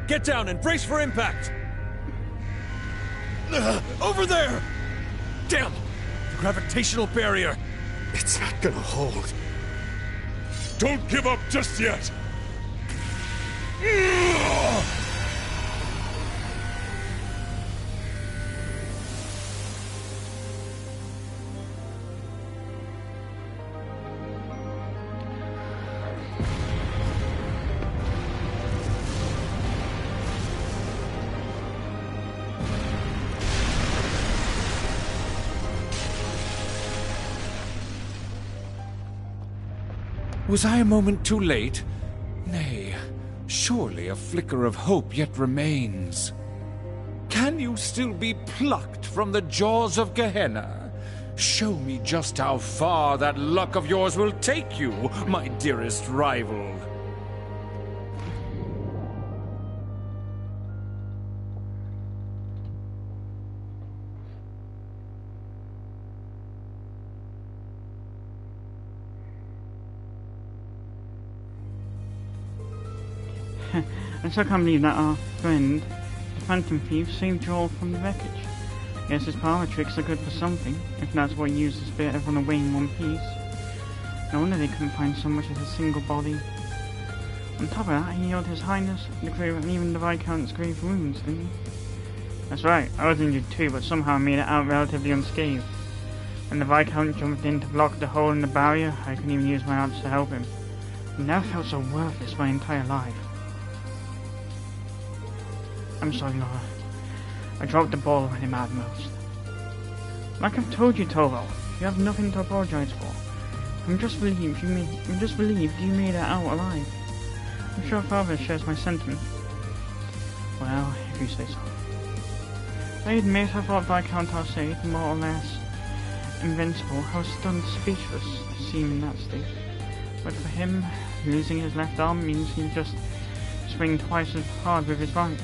Get down and brace for impact. Over there! Damn! The gravitational barrier! It's not gonna hold. Don't give up just yet! Was I a moment too late? Nay, surely a flicker of hope yet remains. Can you still be plucked from the jaws of Gehenna? Show me just how far that luck of yours will take you, my dearest rival. I still can't believe that our friend, the Phantom Thief, saved Joel from the wreckage. Guess his power tricks are good for something, if that's what he used to spirit everyone away in one piece. No wonder they couldn't find so much as a single body. On top of that, he healed His Highness, the crew, and even the Viscount's grave wounds, didn't he? That's right, I was injured too, but somehow I made it out relatively unscathed. When the Viscount jumped in to block the hole in the barrier, I couldn't even use my arms to help him. I never felt so worthless my entire life. I'm sorry, Laura. I dropped the ball when it mattered most. Like I've told you, Torvald, you have nothing to apologize for. I'm just relieved you made it out alive. I'm sure Father shares my sentiment. Well, if you say so. I admit I thought Viscount Arcade, more or less invincible. I was stunned speechless to see him in that state. But for him, losing his left arm means he'll just swing twice as hard with his right.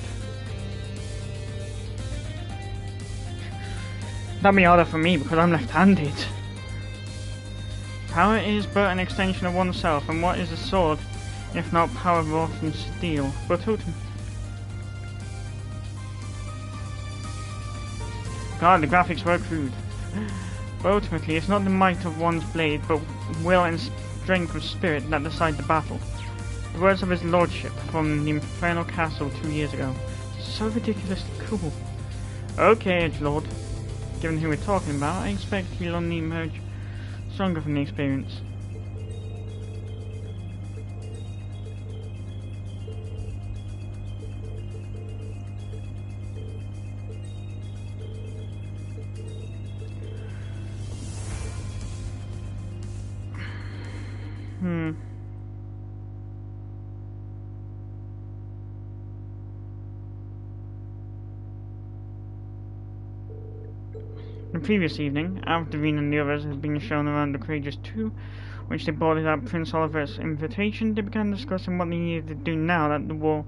That'd be harder for me because I'm left-handed. Power is but an extension of oneself, and what is a sword if not power wrought from steel? But God, the graphics were crude. But ultimately, it's not the might of one's blade, but will and strength of spirit that decide the battle. The words of his lordship from the Infernal Castle 2 years ago. So ridiculously cool. Okay, Edgelord. Given who we're talking about, I expect he'll only emerge stronger from the experience. The previous evening, Alvdevine and the others had been shown around the Courageous 2, which they boarded at Prince Oliver's invitation. They began discussing what they needed to do now that the war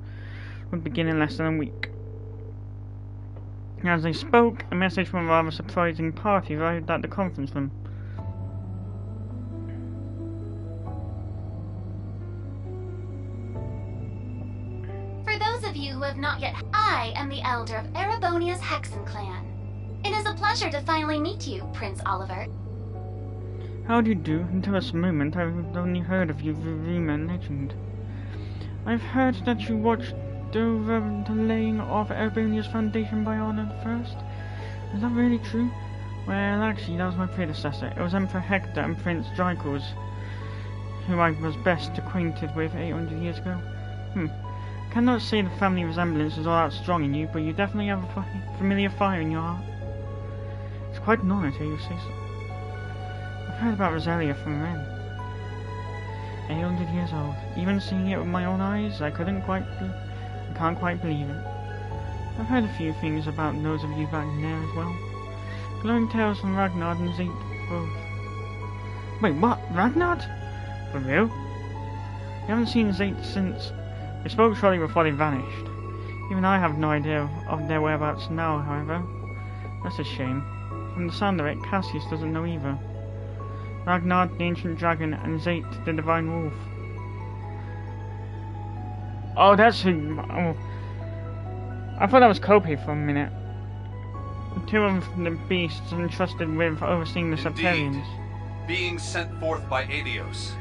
would begin in less than a week. As they spoke, a message from a rather surprising party arrived at the conference room. For those of you who have not yet, I am the elder of Erebonia's Hexen clan. It is a pleasure to finally meet you, Prince Oliver. How do you do? Until this moment, I've only heard of you through rumor and legend. I've heard that you watched over the laying of Erebonia's foundation by Arnold First. Is that really true? Well, actually, that was my predecessor. It was Emperor Hector and Prince Drykos, who I was best acquainted with 800 years ago. I cannot say the family resemblance is all that strong in you, but you definitely have a familiar fire in your heart. It's quite an honor to hear you say so. I've heard about Rosalia from Ren. 800 years old. Even seeing it with my own eyes, I can't quite believe it. I've heard a few things about those of you back there as well. Glowing tales from Ragnar and Zeke both. Wait, what? Ragnar? For real? We haven't seen Zeke since... We spoke shortly before they vanished. Even I have no idea of their whereabouts now, however. That's a shame. From the sound of it, Cassius doesn't know either. Ragnar, the ancient dragon, and Zeke, the divine wolf. Oh, that's who... Oh. I thought that was Kope for a minute. Two of the beasts entrusted with overseeing the Septarians. Being sent forth by Adios.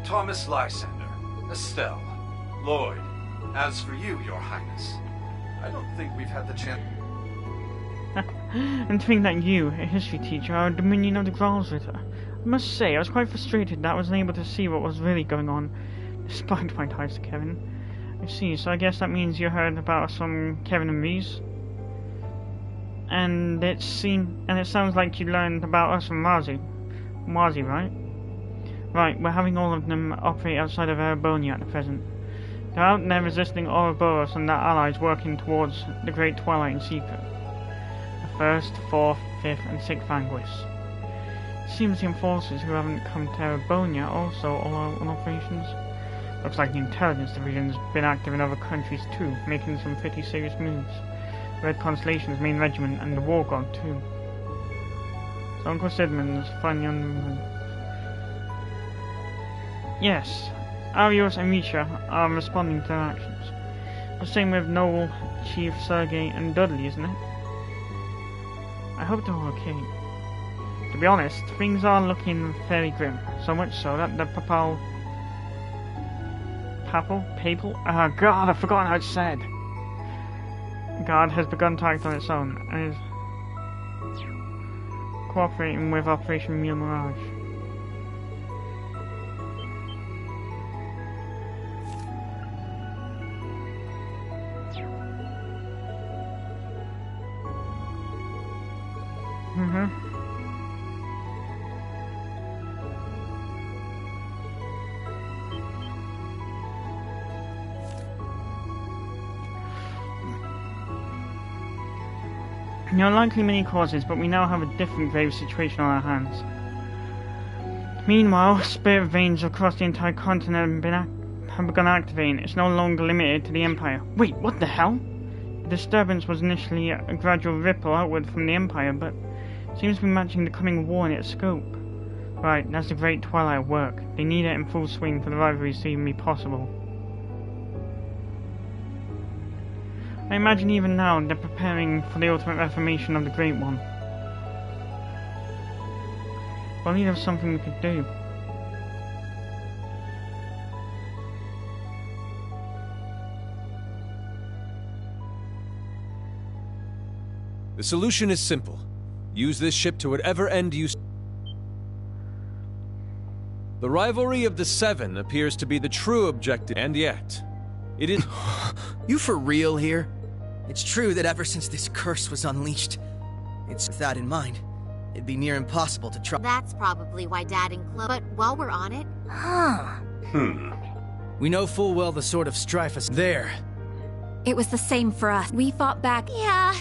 Thomas Lysander, Estelle, Lloyd. As for you, Your Highness, I don't think we've had the chance. And to think that you, a history teacher, are a Dominion of the Graalsritter. I must say, I was quite frustrated that I wasn't able to see what was really going on, despite my ties to Kevin. I see, so I guess that means you heard about us from Kevin and Reese. And it sounds like you learned about us from Marzi. Marzi, right? Right, we're having all of them operate outside of Erebonia at the present. They're out there resisting Ouroboros and their allies working towards the Great Twilight in secret. The 1st, 4th, 5th, and 6th Vanquists. It seems the enforcers who haven't come to Erebonia also all out on operations. Looks like the intelligence division's been active in other countries too, making some pretty serious moves. Red Constellation's main regiment and the War God too. So Uncle Sidman's finally on the move. Yes, Arios and Misha are responding to their actions. The same with Noel, Chief, Sergei, and Dudley, isn't it? I hope they're all okay. To be honest, things are looking fairly grim, so much so that the Papal... Oh god, I've forgotten how it's said. Guard has begun to act on its own, and is cooperating with Operation Mule Mirage. There are likely many causes, but we now have a different grave situation on our hands. Meanwhile, spirit veins across the entire continent have begun activating. It's no longer limited to the Empire. Wait, what the hell? The disturbance was initially a gradual ripple outward from the Empire, but seems to be matching the coming war in its scope. Right, that's the Great Twilight at work. They need it in full swing for the rivalries to even be possible. I imagine even now they're preparing for the ultimate reformation of the Great One. If only there was something we could do. The solution is simple. Use this ship to whatever end you... The rivalry of the Seven appears to be the true objective, and yet... It is... You for real here? It's true that ever since this curse was unleashed, it's with that in mind, it'd be near impossible to try. That's probably why Dad and Chloe... But while we're on it... We know full well the sort of strife is there. It was the same for us. We fought back. Yeah,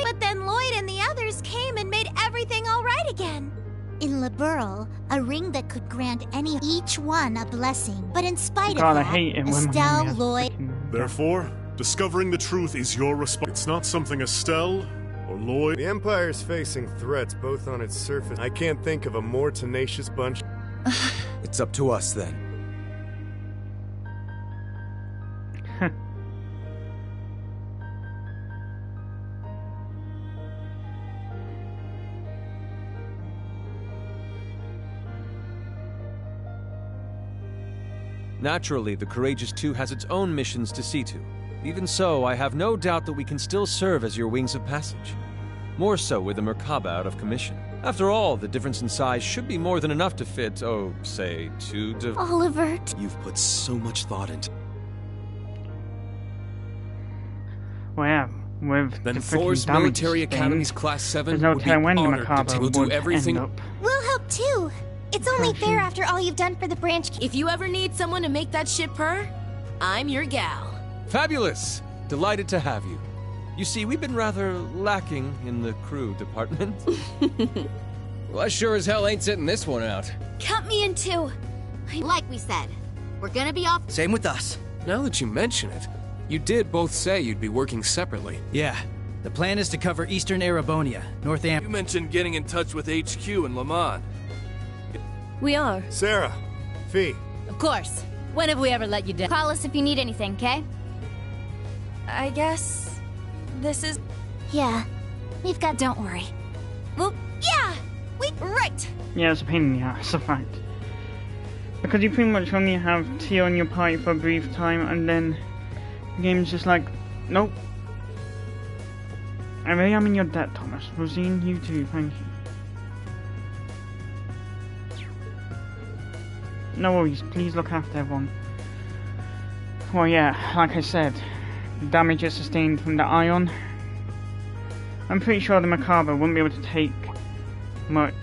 but then Lloyd and the others came and made everything all right again. In Liberl, a ring that could grant each one a blessing. But in spite of that, Estelle, Lloyd... Therefore, discovering the truth is your responsibility. It's not something Estelle or Lloyd... The Empire's facing threats both on its surface. I can't think of a more tenacious bunch. It's up to us then. Naturally, the Courageous Two has its own missions to see to. Even so, I have no doubt that we can still serve as your wings of passage. More so with the Merkaba out of commission. After all, the difference in size should be more than enough to fit, oh, say, two Oliver... You've put so much thought into... Well, yeah, with then the Thor's Military Academy's Class 7 there's no would be telling when the honored Merkaba We'll do would everything... end up. We'll help too. It's only fair after all you've done for the branch. If you ever need someone to make that ship purr, I'm your gal. Fabulous! Delighted to have you. You see, we've been rather lacking in the crew department. Well, I sure as hell ain't sitting this one out. Count me in too. Like we said, we're gonna be off. Same with us. Now that you mention it, you did both say you'd be working separately. Yeah. The plan is to cover Eastern Erebonia, North Am. You mentioned getting in touch with HQ in Le Mans. We are. Sarah, Fee. Of course. When have we ever let you down? Call us if you need anything, okay? I guess this is... Yeah. We've got... Don't worry. Well, yeah! Right! Yeah, it's a pain in the ass, a fact. Because you pretty much only have Tio in your party for a brief time, and then the game's just like, nope. I really am in your debt, Thomas. Rosine, you too, thank you. No worries, please look after everyone. Well, yeah, like I said, the damage is sustained from the ion. I'm pretty sure the Macabre wouldn't be able to take much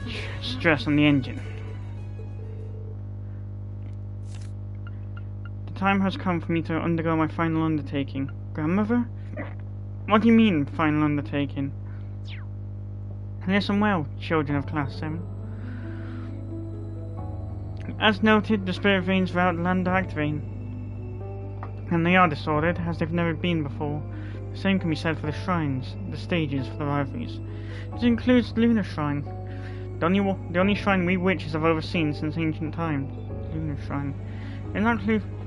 stress on the engine. The time has come for me to undergo my final undertaking. Grandmother? What do you mean, final undertaking? Listen well, children of Class 7. As noted, the spirit veins throughout the land are activating. And they are disordered, as they've never been before. The same can be said for the shrines, the stages for the rivalries. This includes the Lunar Shrine. The only shrine we witches have overseen since ancient times. Lunar Shrine.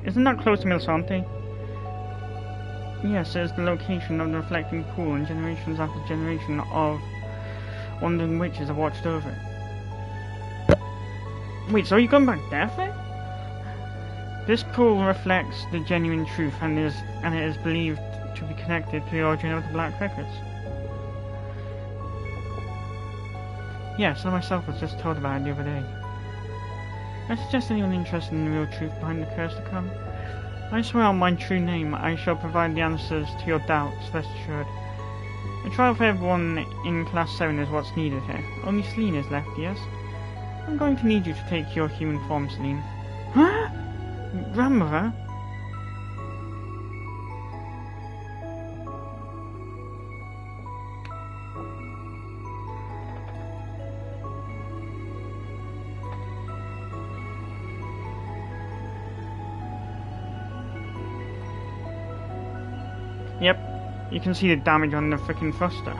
Isn't that close to Milsante? Yes, it is the location of the reflecting pool, and generations after generation of wandering witches have watched over it. Wait, so you gone back there, Faye? This pool reflects the genuine truth, and it is believed to be connected to the origin of the Black Records. Yes, I myself was just told about it the other day. I suggest anyone interested in the real truth behind the curse to come. I swear on my true name, I shall provide the answers to your doubts, rest assured. A trial for everyone in Class 7 is what's needed here. Only Celine is left, yes? I'm going to need you to take your human form, Celine. Huh? Grandmother? Yep, you can see the damage on the frickin' thruster.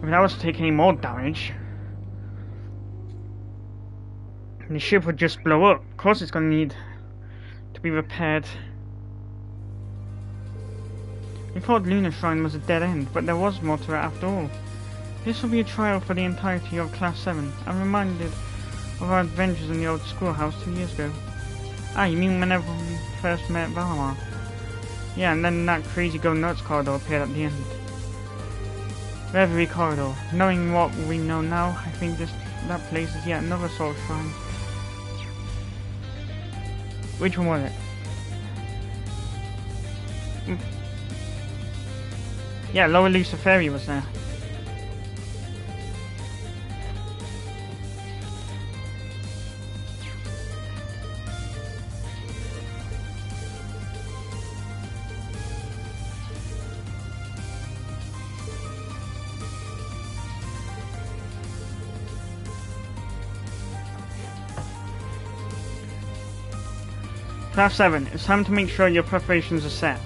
If that was to take any more damage, the ship would just blow up. Of course it's going to need to be repaired. We thought Lunar Shrine was a dead end, but there was more to it after all. This will be a trial for the entirety of Class 7. I'm reminded of our adventures in the old schoolhouse 2 years ago. Ah, you mean whenever we first met Valamar? Yeah, and then that crazy go nuts corridor appeared at the end. Reverie corridor. Knowing what we know now, I think that place is yet another sort of shrine. Which one was it? Yeah, Lower Luciferi was there. Class 7, it's time to make sure your preparations are set.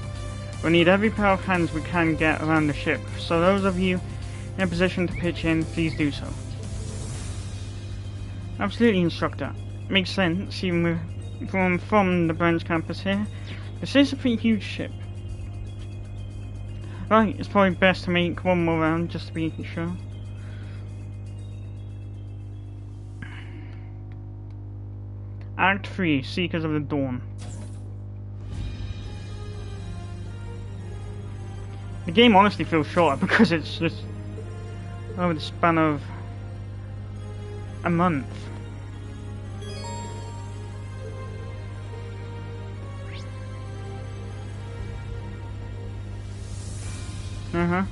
We'll need every pair of hands we can get around the ship, so those of you in a position to pitch in, please do so. Absolutely, Instructor. Makes sense, even from the branch campus here. This is a pretty huge ship. Right, it's probably best to make one more round just to be sure. Act 3, Seekers of the Dawn. The game honestly feels short because it's just over the span of a month. Uh-huh.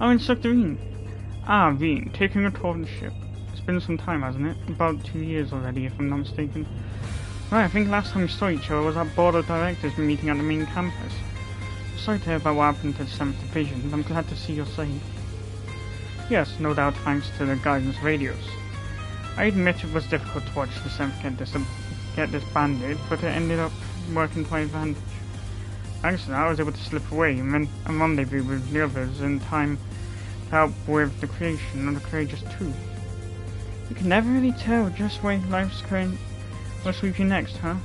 Oh, Instructor Veen. Ah, Veen, taking a tour of the ship. It's been some time, hasn't it? About 2 years already, if I'm not mistaken. Right, I think last time we saw each other was at Board of Directors meeting at the main campus. Sorry to hear about what happened to the 7th Division, but I'm glad to see you're safe. Yes, no doubt thanks to the guidance radios. I admit it was difficult to watch the 7th get disbanded, but it ended up working to my advantage. Thanks to that, I was able to slip away and rendezvous with the others in time to help with the creation of the Courageous 2. You can never really tell just where life's current will sweep you next, huh?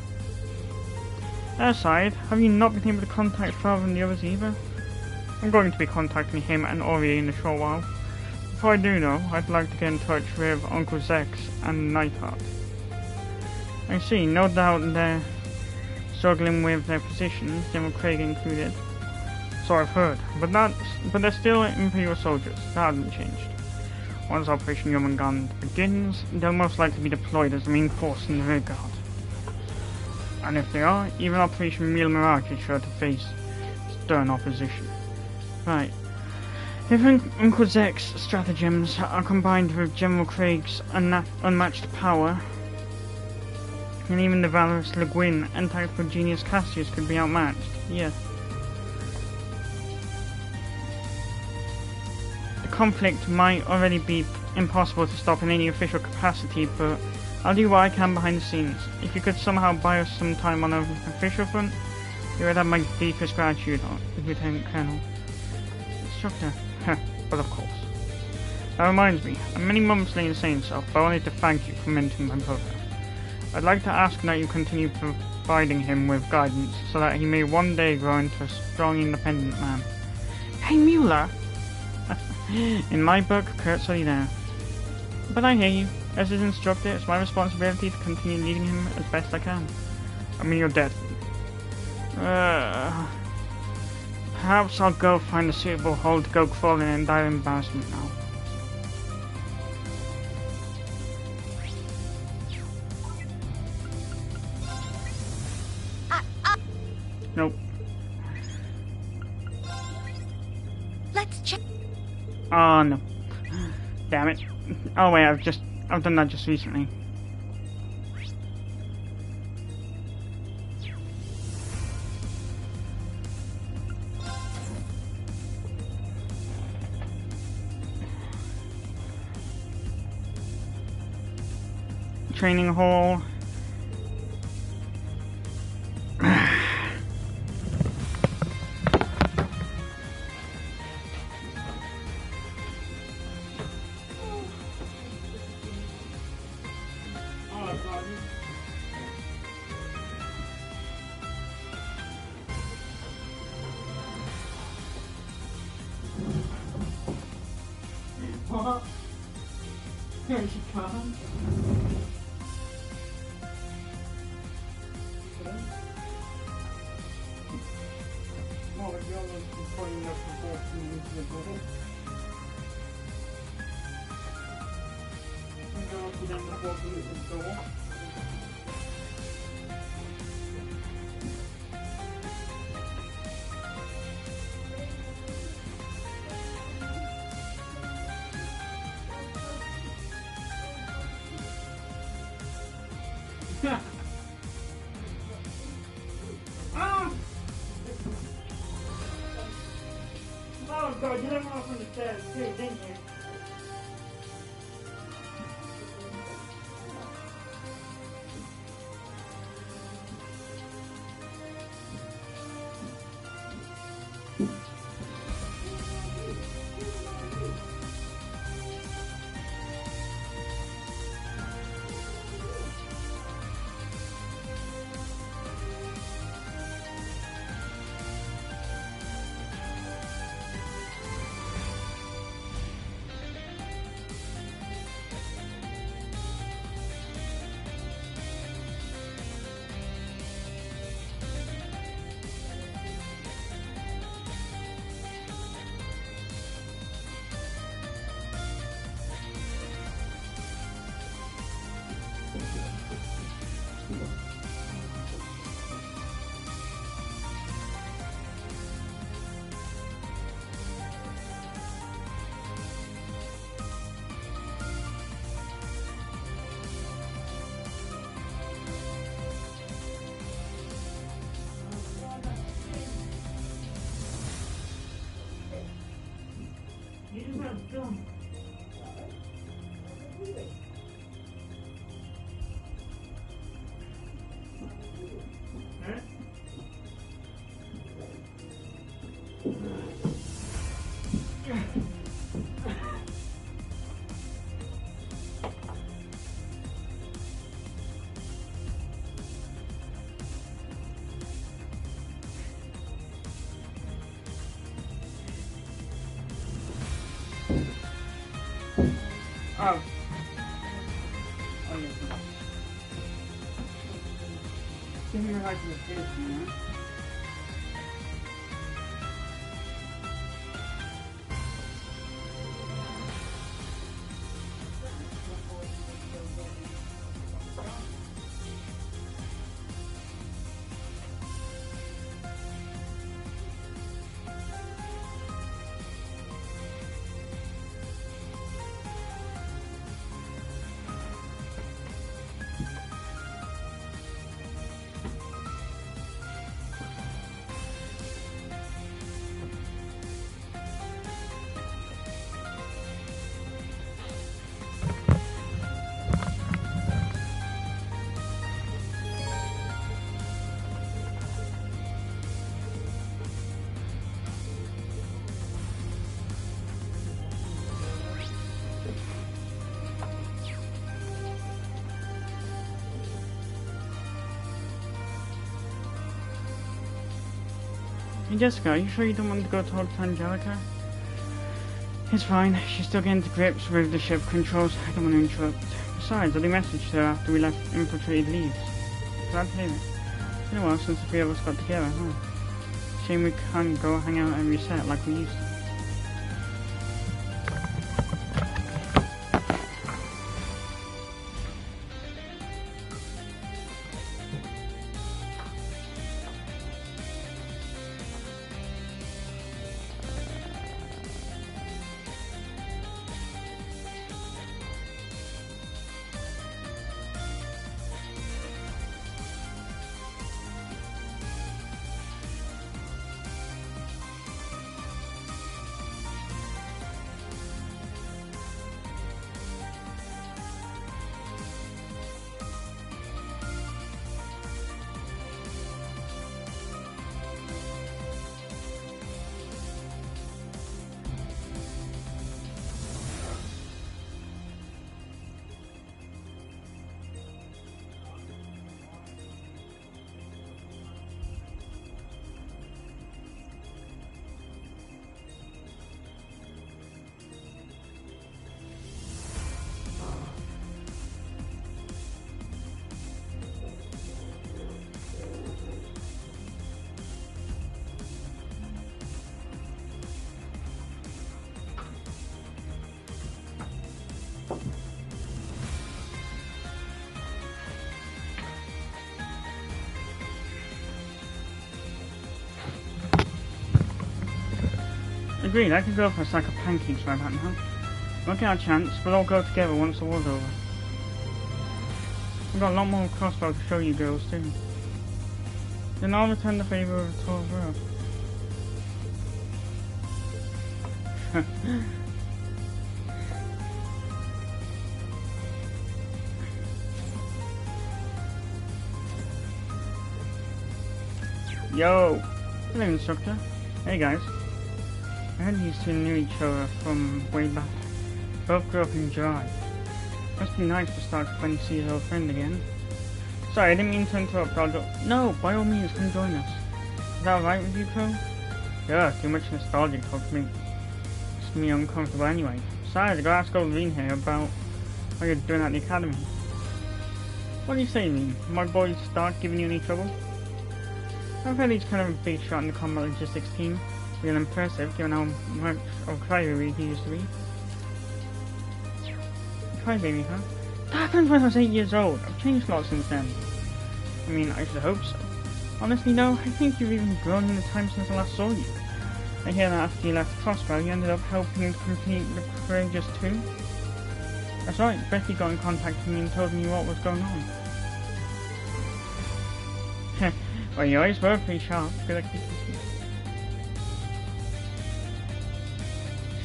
That aside, have you not been able to contact Father and the others either? I'm going to be contacting him and Ori in a short while. Before I do though, I'd like to get in touch with Uncle Zex and Nightheart. I see, no doubt they're struggling with their positions, General Craig included. So I've heard, but they're still Imperial soldiers, that hasn't changed. Once Operation Jormungand begins, they'll most likely be deployed as the main force in the rear guard. And if they are, even Operation Meal Mirage is sure to face stern opposition. Right. If Uncle Zek's stratagems are combined with General Craig's unmatched power, and even the valorous Le Guin and tactical genius Cassius could be outmatched, yes. The conflict might already be impossible to stop in any official capacity, but I'll do what I can behind the scenes. If you could somehow buy us some time on an official front, you would have my deepest gratitude, Lieutenant Colonel. Instructor, but of course. That reminds me, I'm many months late in saying so, but I wanted to thank you for mentoring my brother. I'd like to ask that you continue providing him with guidance, so that he may one day grow into a strong, independent man. Hey, Mueller! In my book, curtly there. But I hear you. As his instructor, it's my responsibility to continue leading him as best I can. I mean, you're dead. Perhaps I'll go find a suitable hole to go crawl in and die of embarrassment now. Nope. Let's check. Oh no. Damn it. Oh wait, I've done that just recently. Training hall. What? Here she comes. Oh, the girl was pointing up the box into the bubble. And go up to them and walk into the door. Ah! Oh god, you let me off on the stairs too, didn't you? Oh. Didn't realize it was this, you know? Hey Jessica, are you sure you don't want to go talk to Angelica? It's fine, she's still getting to grips with the ship controls. I don't want to interrupt. Besides, I messaged her after we left infiltrated leaves. Glad to hear it. It's been a while since the three of us got together, huh? Shame we can't go hang out and reset like we used to. Agreed, I could go for a sack of pancakes right about now. Won't get our chance, we'll all go together once the war's over. I've got a lot more crossbow to show you girls too. Then I'll return the favour of a tour of Earth. Yo! Hello instructor. Hey guys. I heard these two knew each other from way back. Both grew up in July. Must be nice to start when you see your old friend again. Sorry, I didn't mean to interrupt. No, by all means, come join us. Is that alright with you, Crow? Yeah, too much nostalgia talks makes me uncomfortable anyway. Besides, I gotta ask old Veen here about what you're doing at the academy. What do you say, Veen? My boys start giving you any trouble? I've heard he's kind of a big shot in the combat logistics team. Real impressive, given how much of a crybaby he used to be. Crybaby, huh? That happened when I was 8 years old. I've changed a lot since then. I mean, I should hope so. Honestly, no, I think you've even grown in the time since I last saw you. I hear that after you left Crossbow, you ended up helping complete the Courageous 2. That's right, Becky got in contact with me and told me what was going on. Well, you always were pretty sharp. Good at keeping.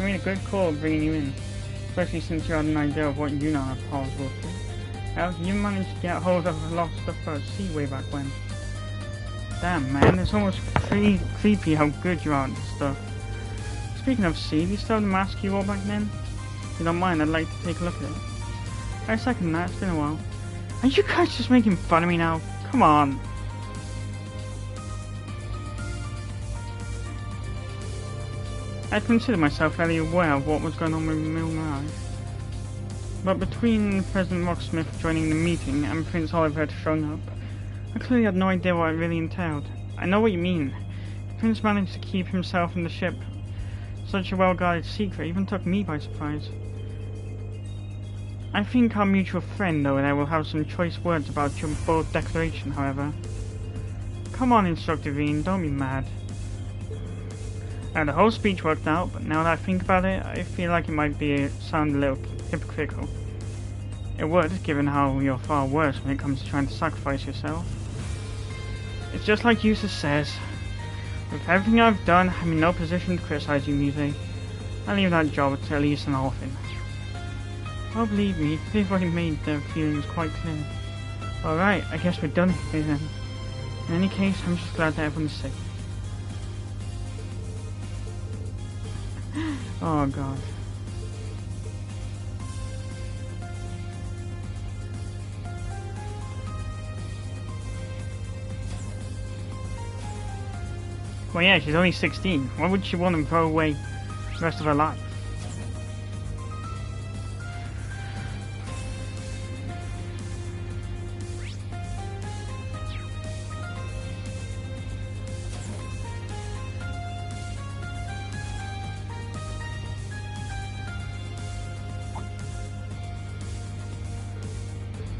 You made a good call bringing you in, especially since you had an idea of what you now have powers will do. Hell, you managed to get hold of a lot of stuff at sea way back when. Damn, man, it's almost creepy how good you are at this stuff. Speaking of sea, do you still have the mask you wore back then? If you don't mind, I'd like to take a look at it. I second that, it's been a while. Are you guys just making fun of me now? Come on. I consider myself fairly aware of what was going on with Mirage. But between President Rocksmith joining the meeting and Prince Oliver showing up, I clearly had no idea what it really entailed. I know what you mean. The Prince managed to keep himself in the ship. Such a well-guarded secret even took me by surprise. I think our mutual friend over there will have some choice words about your bold declaration, however. Come on, Instructor Veen, don't be mad. The whole speech worked out, but now that I think about it, I feel like it might sound a little hypocritical. It would, given how you're far worse when it comes to trying to sacrifice yourself. It's just like Eustace says. With everything I've done, I'm in no position to criticize you, Muse. I'll leave that job to at least an orphan. Oh, believe me, they've already made their feelings quite clear. Alright, I guess we're done here then. In any case, I'm just glad that everyone's safe. Oh god. Well, yeah, she's only 16. Why would she want to throw away the rest of her life?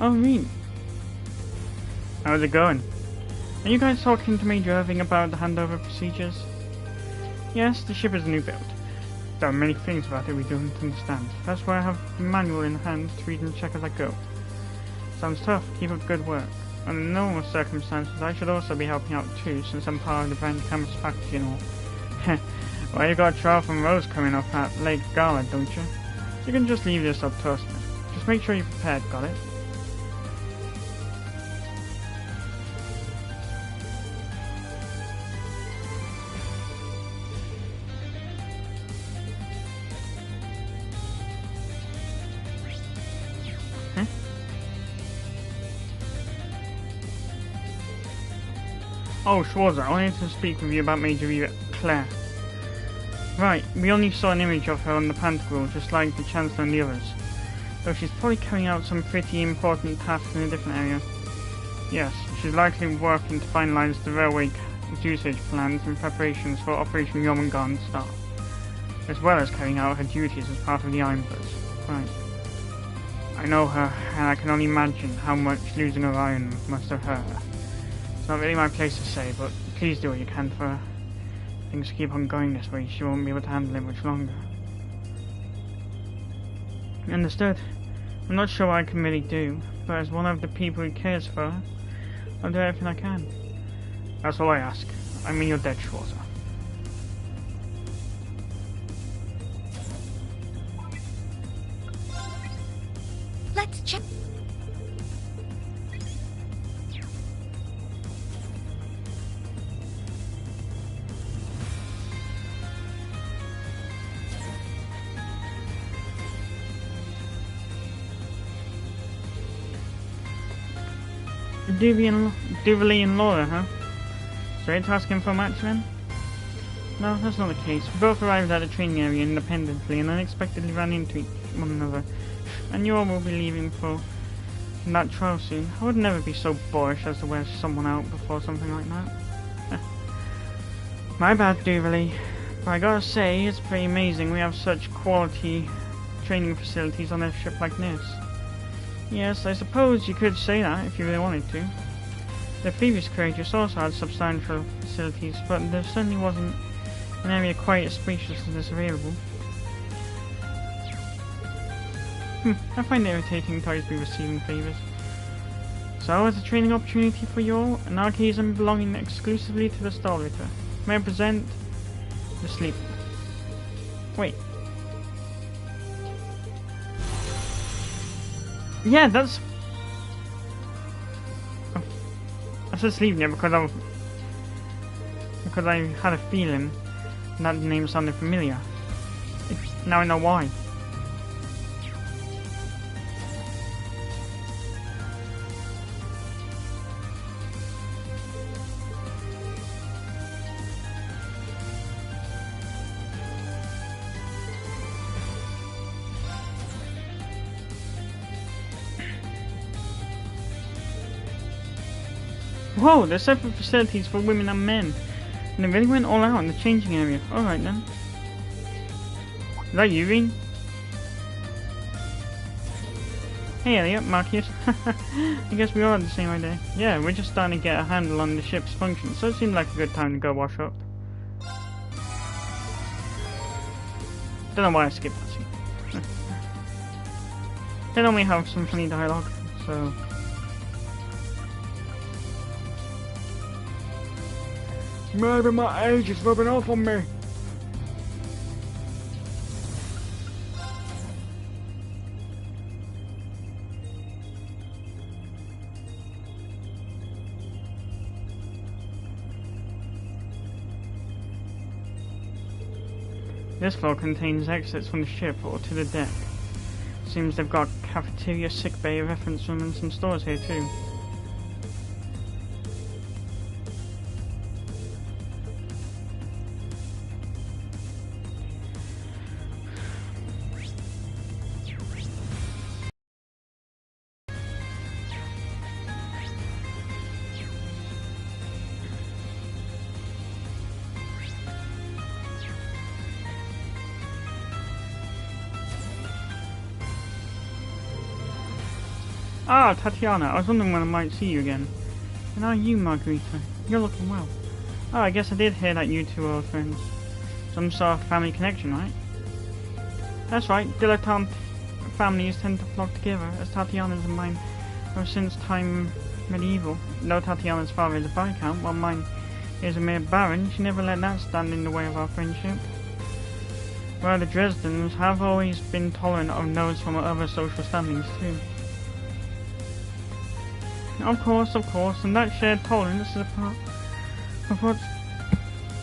Oh, Rean. How's it going? Are you guys talking to Major Irving about the handover procedures? Yes, the ship is a new build. There are many things about it we don't understand. That's why I have the manual in hand to read and check as I go. Sounds tough. Keep up good work. Under normal circumstances, I should also be helping out too, since I'm part of the brand campus faculty and all. Well, you got a trial from Rose coming up at Lake Gala, don't you? You can just leave this up to us then. Just make sure you're prepared, got it? Oh, Schwarzer, I wanted to speak with you about Major Claire. Right, we only saw an image of her on the Pantagruel, just like the Chancellor and the others. Though she's probably carrying out some pretty important tasks in a different area. Yes, she's likely working to finalise the railway usage plans and preparations for Operation Jormungand start, as well as carrying out her duties as part of the Ironverse. Right. I know her, and I can only imagine how much losing Orion must have hurt her. It's not really my place to say, but please do what you can for her. If things keep on going this way, she won't be able to handle it much longer. Understood. I'm not sure what I can really do, but as one of the people who cares for her, I'll do everything I can. That's all I ask. I mean, you're dead, Schwarzer. Let's check. Duvalie and Laura, huh? Straight to ask him for a match then? No, that's not the case. We both arrived at the training area independently and unexpectedly ran into one another. And you all will be leaving for that trial soon. I would never be so boorish as to wear someone out before something like that. My bad, Duvalie. But I gotta say, it's pretty amazing we have such quality training facilities on a ship like this. Yes, I suppose you could say that if you really wanted to. The previous Courageous also had substantial facilities, but there certainly wasn't an area quite as spacious as this available. I find it irritating to always be receiving favours. So, as a training opportunity for you all, an archaism belonging exclusively to the Stalritter, may I present the Sleeper. Wait, Yeah, that's... I was just leaving it because I had a feeling that name sounded familiar. Now I know why. Whoa, there's separate facilities for women and men. And they really went all out in the changing area. Alright then. Is that you, Veen? Hey Elliot, Marcus. I guess we all had the same idea. Yeah, we're just starting to get a handle on the ship's function, so it seemed like a good time to go wash up. Don't know why I skipped that scene. They normally have some funny dialogue, so... Maybe my age is rubbing off on me. This floor contains exits from the ship or to the deck. Seems they've got cafeteria, sickbay, a reference room and some stores here too. Ah, Tatiana, I was wondering when I might see you again. And are you, Margarita? You're looking well. Oh, I guess I did hear that you two are old friends. Some sort of family connection, right? That's right, dilettante families tend to flock together, as Tatiana's and mine have since time medieval. Though Tatiana's father is a viscount, while mine is a mere baron, she never let that stand in the way of our friendship. Well, the Dresdens have always been tolerant of nodes from other social standings, too. Of course, and that shared tolerance is a part of what...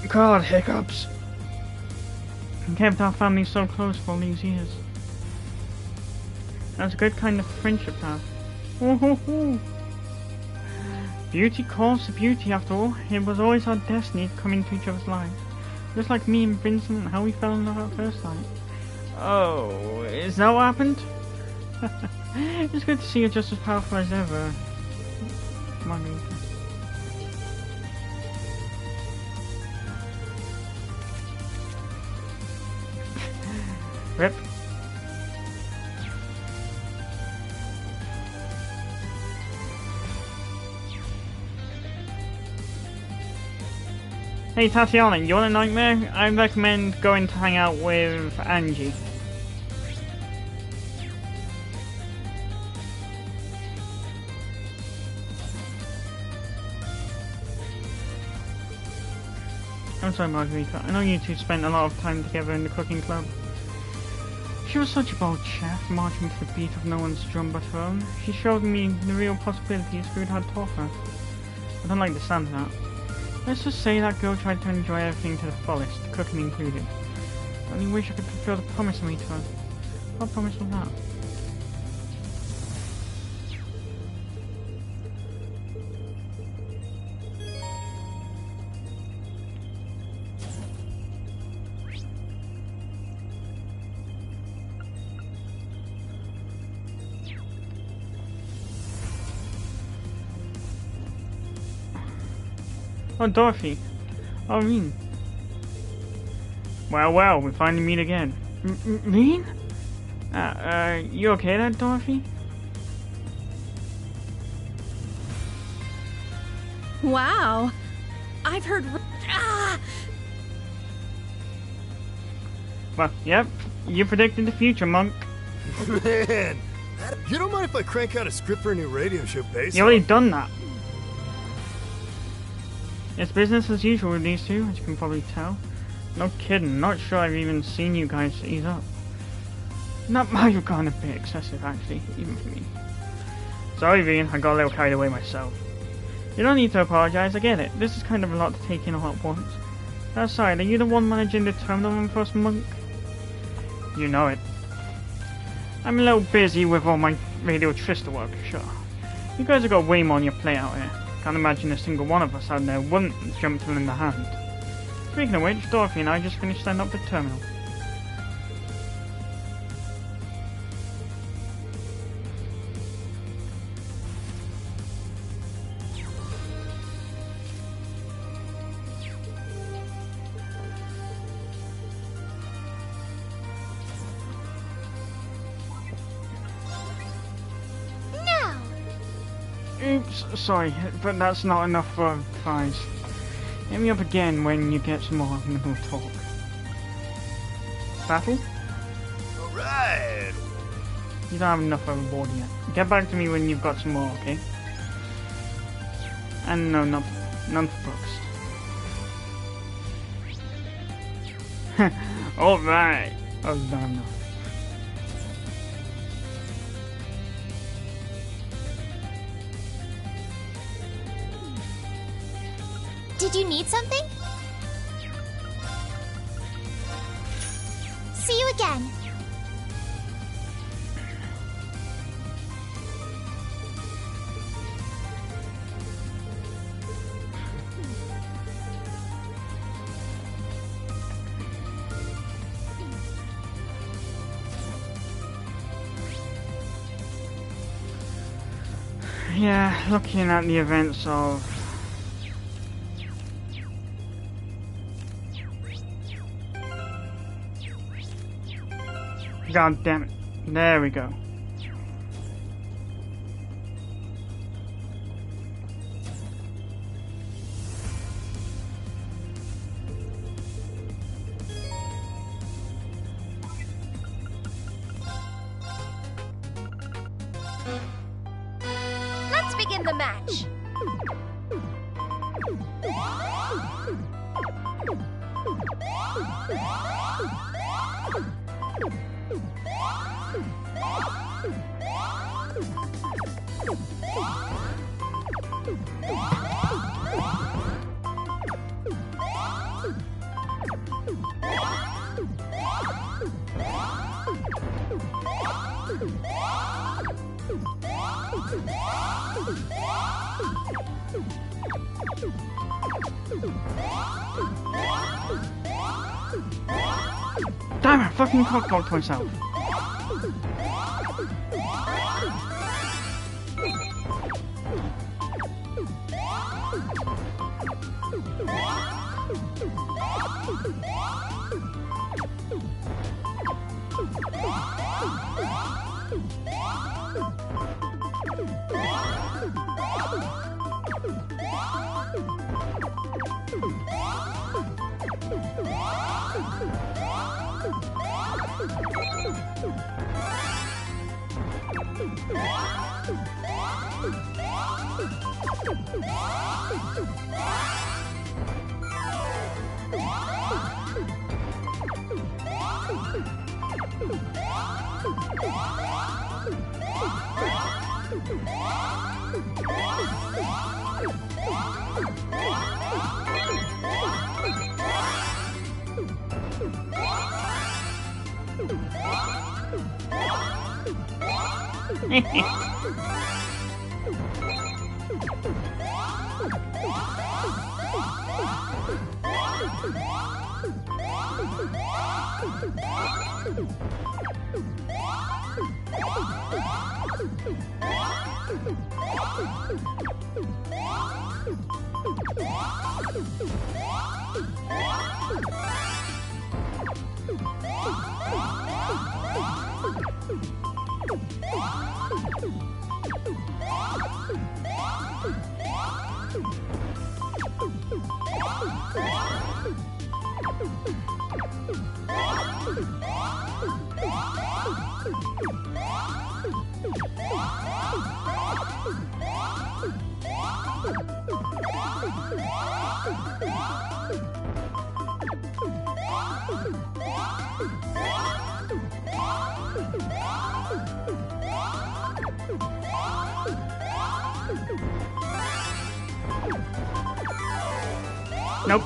God, hiccups! And kept our family so close for all these years. That's a good kind of friendship to have. Ooh. Beauty calls to beauty, after all. It was always our destiny to come into each other's lives. Just like me and Vincent and how we fell in love at first sight. Oh, is that what happened? It's good to see you just as powerful as ever. Margarita. Rip. Hey Tatiana, you want a nightmare? I recommend going to hang out with Angie. I'm sorry, Margarita. I know you two spent a lot of time together in the cooking club. She was such a bold chef, marching to the beat of no one's drum but her own. She showed me the real possibilities food had taught her. I don't like the sound of that. Let's just say that girl tried to enjoy everything to the fullest, cooking included. I only wish I could fulfill the promise I made to her. What promise was that? Oh, Dorothy. Oh, Reen. Well, we finally meet again. Reen? You okay there, Dorothy? Wow. I've heard... Well, yep. You predicted the future, Monk. Man, you don't mind if I crank out a script for a new radio show based You already done that. It's business as usual with these two, as you can probably tell. No kidding, not sure I've even seen you guys ease up. That might have gone a bit excessive, actually, even for me. Sorry, Vian, I got a little carried away myself. You don't need to apologize, I get it. This is kind of a lot to take in all at once. Aside, are you the one managing the terminal room for us, Monk? You know it. I'm a little busy with all my Radio Trista work, sure. You guys have got way more on your plate out here. Can't imagine a single one of us out there wouldn't jump to lend a hand. Speaking of which, Dorothy and I just finished setting up the terminal. Oops, sorry, but that's not enough for fries. Hit me up again when you get some more and we'll talk. Battle? Alright! You don't have enough overboard yet. Get back to me when you've got some more, okay? And no, none for books. Alright! Oh, no. Did you need something? See you again. Yeah, looking at the events of... God damn it. There we go. Let's begin the match. Damn it, fucking cockblocked myself. Nope.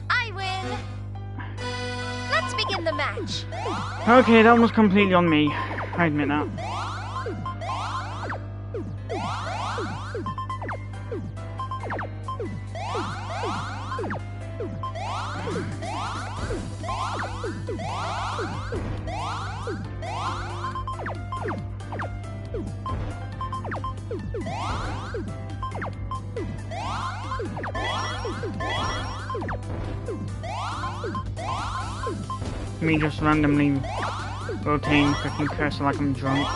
I win! Let's begin the match. Okay, that was completely on me. I admit that. Me just randomly rotating freaking cursor like I'm drunk.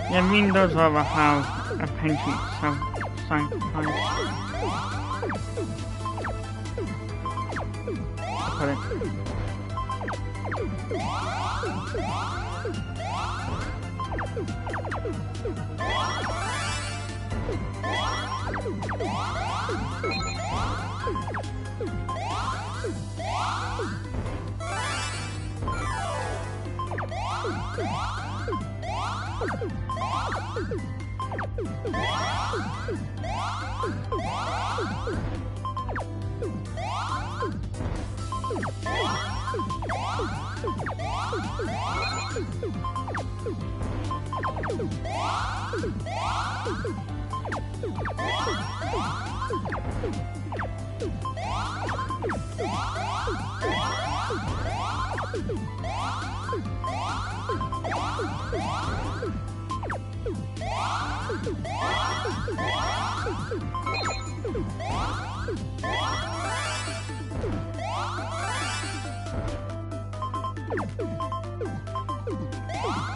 Yeah, I mean, those rather have a penchant self-sacrifice. Put it.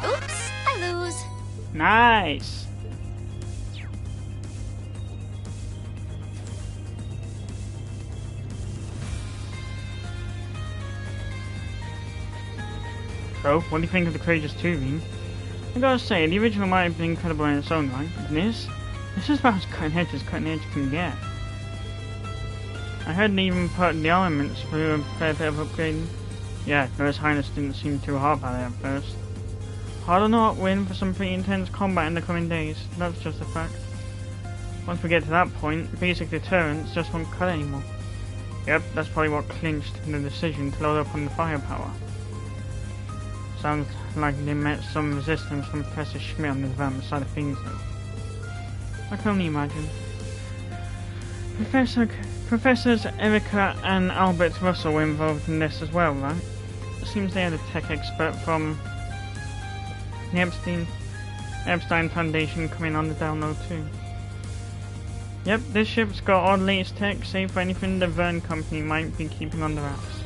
Oops, I lose. Nice. So, what do you think of the Courageous 2 theme? I gotta say, the original might have been incredible in its own right, but this is about as cutting edge can get. I heard they even put the armaments through a fair bit of upgrading. Yeah, His Highness didn't seem too hard about it at first. Hard or not, we're in for some pretty intense combat in the coming days, that's just a fact. Once we get to that point, basic deterrence just won't cut anymore. Yep, that's probably what clinched the decision to load up on the firepower. Sounds like they met some resistance from Professor Schmidt on the development side of things though. I can only imagine. Professors Erica and Albert Russell were involved in this as well, right? It seems they had a tech expert from the Epstein Foundation coming on the download too. Yep, this ship's got all the latest tech, save for anything the Verne Company might be keeping on the wraps.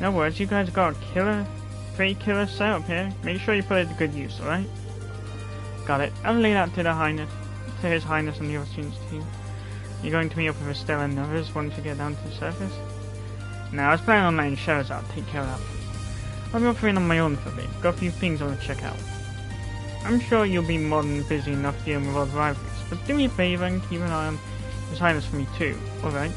In other words, you guys got a pretty killer setup here. Make sure you put it to good use, alright? Got it. I'll lay that to His Highness and the other students too. You're going to meet up with Estella and others once you get down to the surface? Now, I was planning on letting Sherazade take care of that. I'll be offering on my own for a bit. Got a few things I want to check out. I'm sure you'll be more than busy enough dealing with all the rivalries, but do me a favour and keep an eye on His Highness for me too, alright?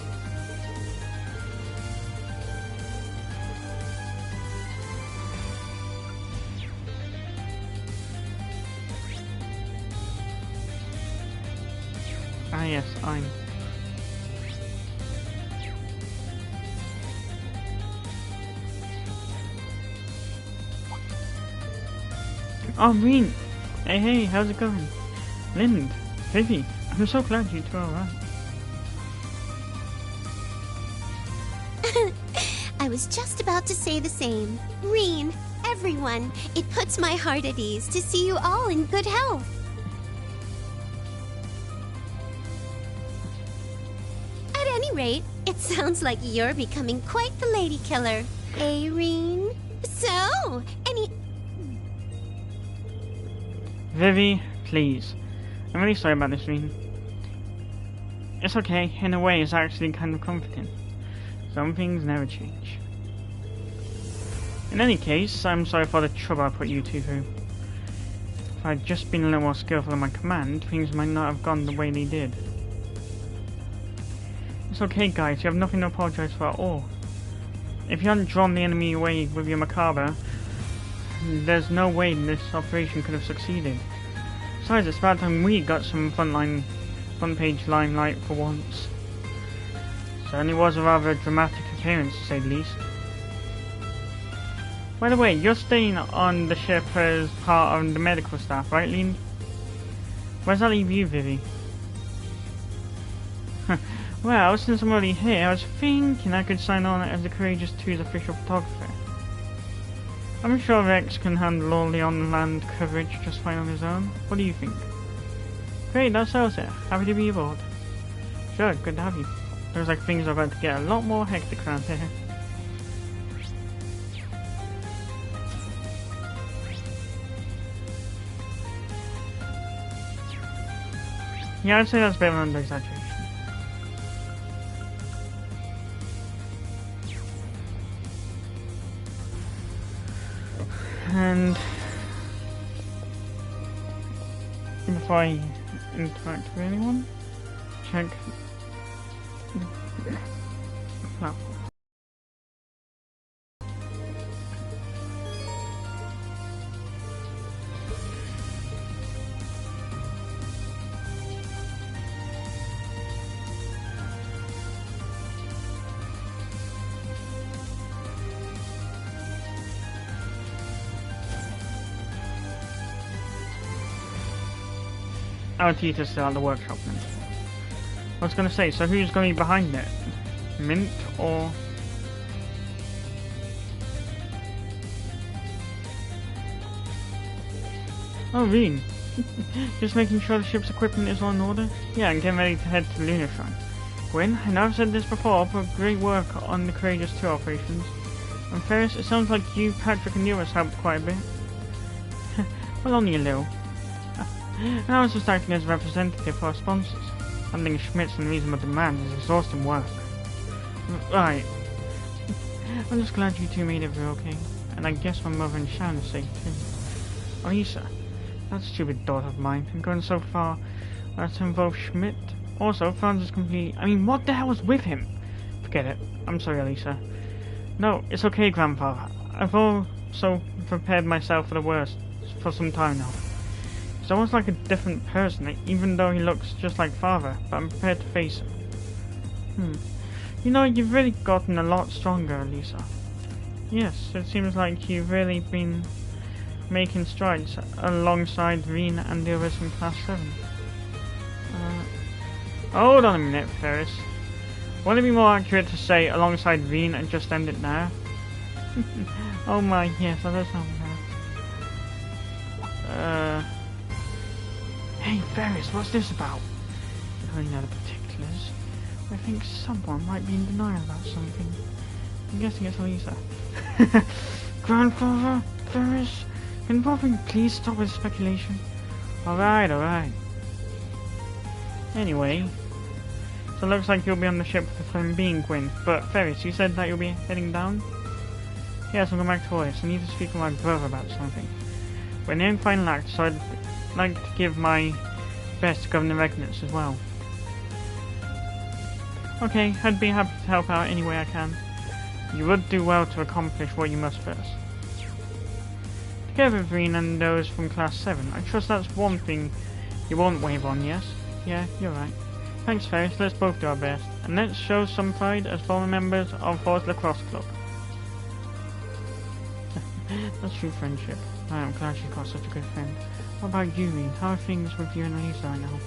Ah yes, I'm. Oh, Reen! Hey, how's it going? Lind, Vivi, I'm so glad you two are alright. I was just about to say the same. Reen, everyone, it puts my heart at ease to see you all in good health. At any rate, it sounds like you're becoming quite the lady killer. Eh, Reen? So, Vivi, please. I'm really sorry about this, Reen. It's okay, in a way it's actually kind of comforting. Some things never change. In any case, I'm sorry for the trouble I put you two through. If I'd just been a little more skillful in my command, things might not have gone the way they did. It's okay, guys, you have nothing to apologize for at all. If you hadn't drawn the enemy away with your macabre, there's no way this operation could have succeeded. Besides, it's about time we got some front page limelight for once. Certainly was a rather dramatic appearance, to say the least. By the way, you're staying on the ship as part of the medical staff, right, Lind? Where's that leave you, Vivi? Well, since I'm already here, I was thinking I could sign on as the Courageous 2's official photographer. I'm sure Rex can handle all the on-land coverage just fine on his own. What do you think? Great, that's all, sir. Happy to be aboard. Sure, good to have you. Looks like things are about to get a lot more hectic around here. Yeah, I'd say that's a bit of an under-exaggeration. And before I interact with anyone, check the platform. Our teacher's still at the workshop then. I was going to say, so who's going to be behind it? Mint or... Oh, Reen. Just making sure the ship's equipment is all in order? Yeah, and getting ready to head to Lunar Shrine. Gwyn, I know I've said this before, but great work on the Courageous 2 operations. And Ferris, it sounds like you, Patrick and Lewis helped quite a bit. Well, only a little. And I was just acting as a representative for our sponsors. Handling Schmitz and reasonable demands is exhausting work. Right. I'm just glad you two made it through okay. And I guess my mother and Sharon are safe too. Elisa, that stupid daughter of mine, and going so far as to involve Schmidt. Also, Franz is complete. I mean, what the hell was with him? Forget it. I'm sorry, Elisa. No, it's okay, Grandfather. I've also prepared myself for the worst for some time now. He's almost like a different person, even though he looks just like Father, but I'm prepared to face him. You know, you've really gotten a lot stronger, Lisa. Yes, it seems like you've really been making strides alongside Reen and the others from Class 7. Hold on a minute, Ferris. Wouldn't it be more accurate to say alongside Reen and just end it now? Oh my, yes, that does sound better. Hey Ferris, what's this about? I don't know the particulars. I think someone might be in denial about something. I'm guessing it's Lisa. Grandfather, Ferris, can Robin please stop with speculation? Alright, alright. Anyway, so it looks like you'll be on the ship for the time being, Gwyn. But Ferris, you said that you'll be heading down? Yes, I'm going back to Hoyas. I need to speak with my brother about something. We're nearing final act, so I'd like to give my best to Governor Regnitz as well. Okay, I'd be happy to help out any way I can. You would do well to accomplish what you must first. Together with Reen and those from Class 7, I trust that's one thing you won't wave on, yes? Yeah, you're right. Thanks, Ferris. Let's both do our best. And let's show some pride as former members of Force Lacrosse Club. That's true friendship. I am glad she's got such a good friend. What about you, Reed? How are things with you and Lisa right now?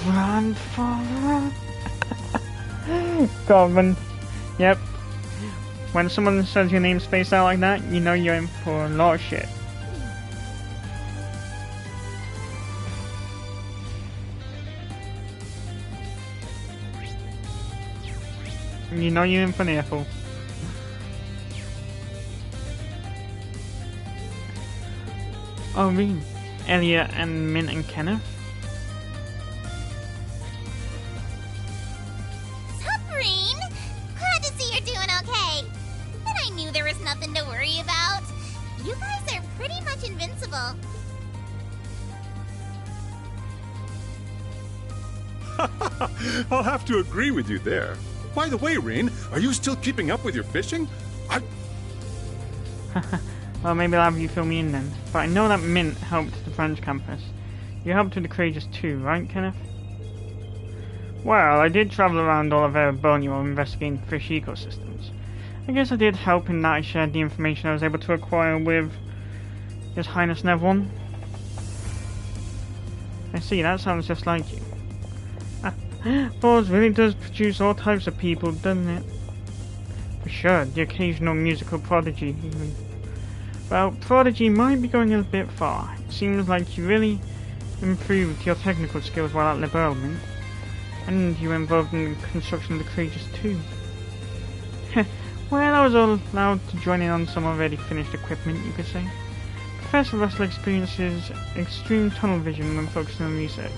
Grandfather? Godwin. Yep. When someone says your name spaced out like that, you know you're in for a lot of shit. You know you're in for an earful. Oh, Reed. Elliot and Mint and Kenneth? Supreme! Glad to see you're doing okay. And I knew there was nothing to worry about. You guys are pretty much invincible. I'll have to agree with you there. By the way, Rain, are you still keeping up with your fishing? Well, maybe I'll have you fill me in then. But I know that Mint helped the French campus. You helped with the Courageous too, right, Kenneth? Well, I did travel around all of Erebonia while investigating fish ecosystems. I guess I did help in that I shared the information I was able to acquire with His Highness Nevlon. I see, that sounds just like you. Force really does produce all types of people, doesn't it? For sure, the occasional musical prodigy, even. Well, prodigy might be going a bit far. It seems like you really improved your technical skills while at Liberalment. And you were involved in the construction of the Courageous too. Well, I was allowed to join in on some already finished equipment, you could say. Professor Russell experiences extreme tunnel vision when focusing on research.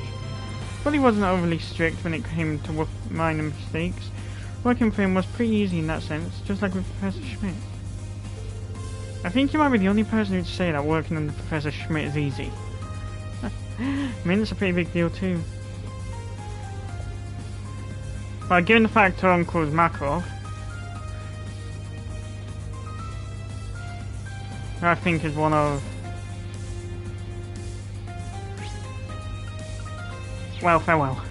But he wasn't overly strict when it came to minor mistakes. Working for him was pretty easy in that sense, just like with Professor Schmidt. I think you might be the only person who'd say that working under Professor Schmidt is easy. Mint's a pretty big deal too. But given the fact her uncle is Makarov, I think is one of... Well, farewell.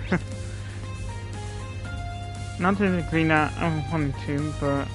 Not to the degree that I wanted to, but...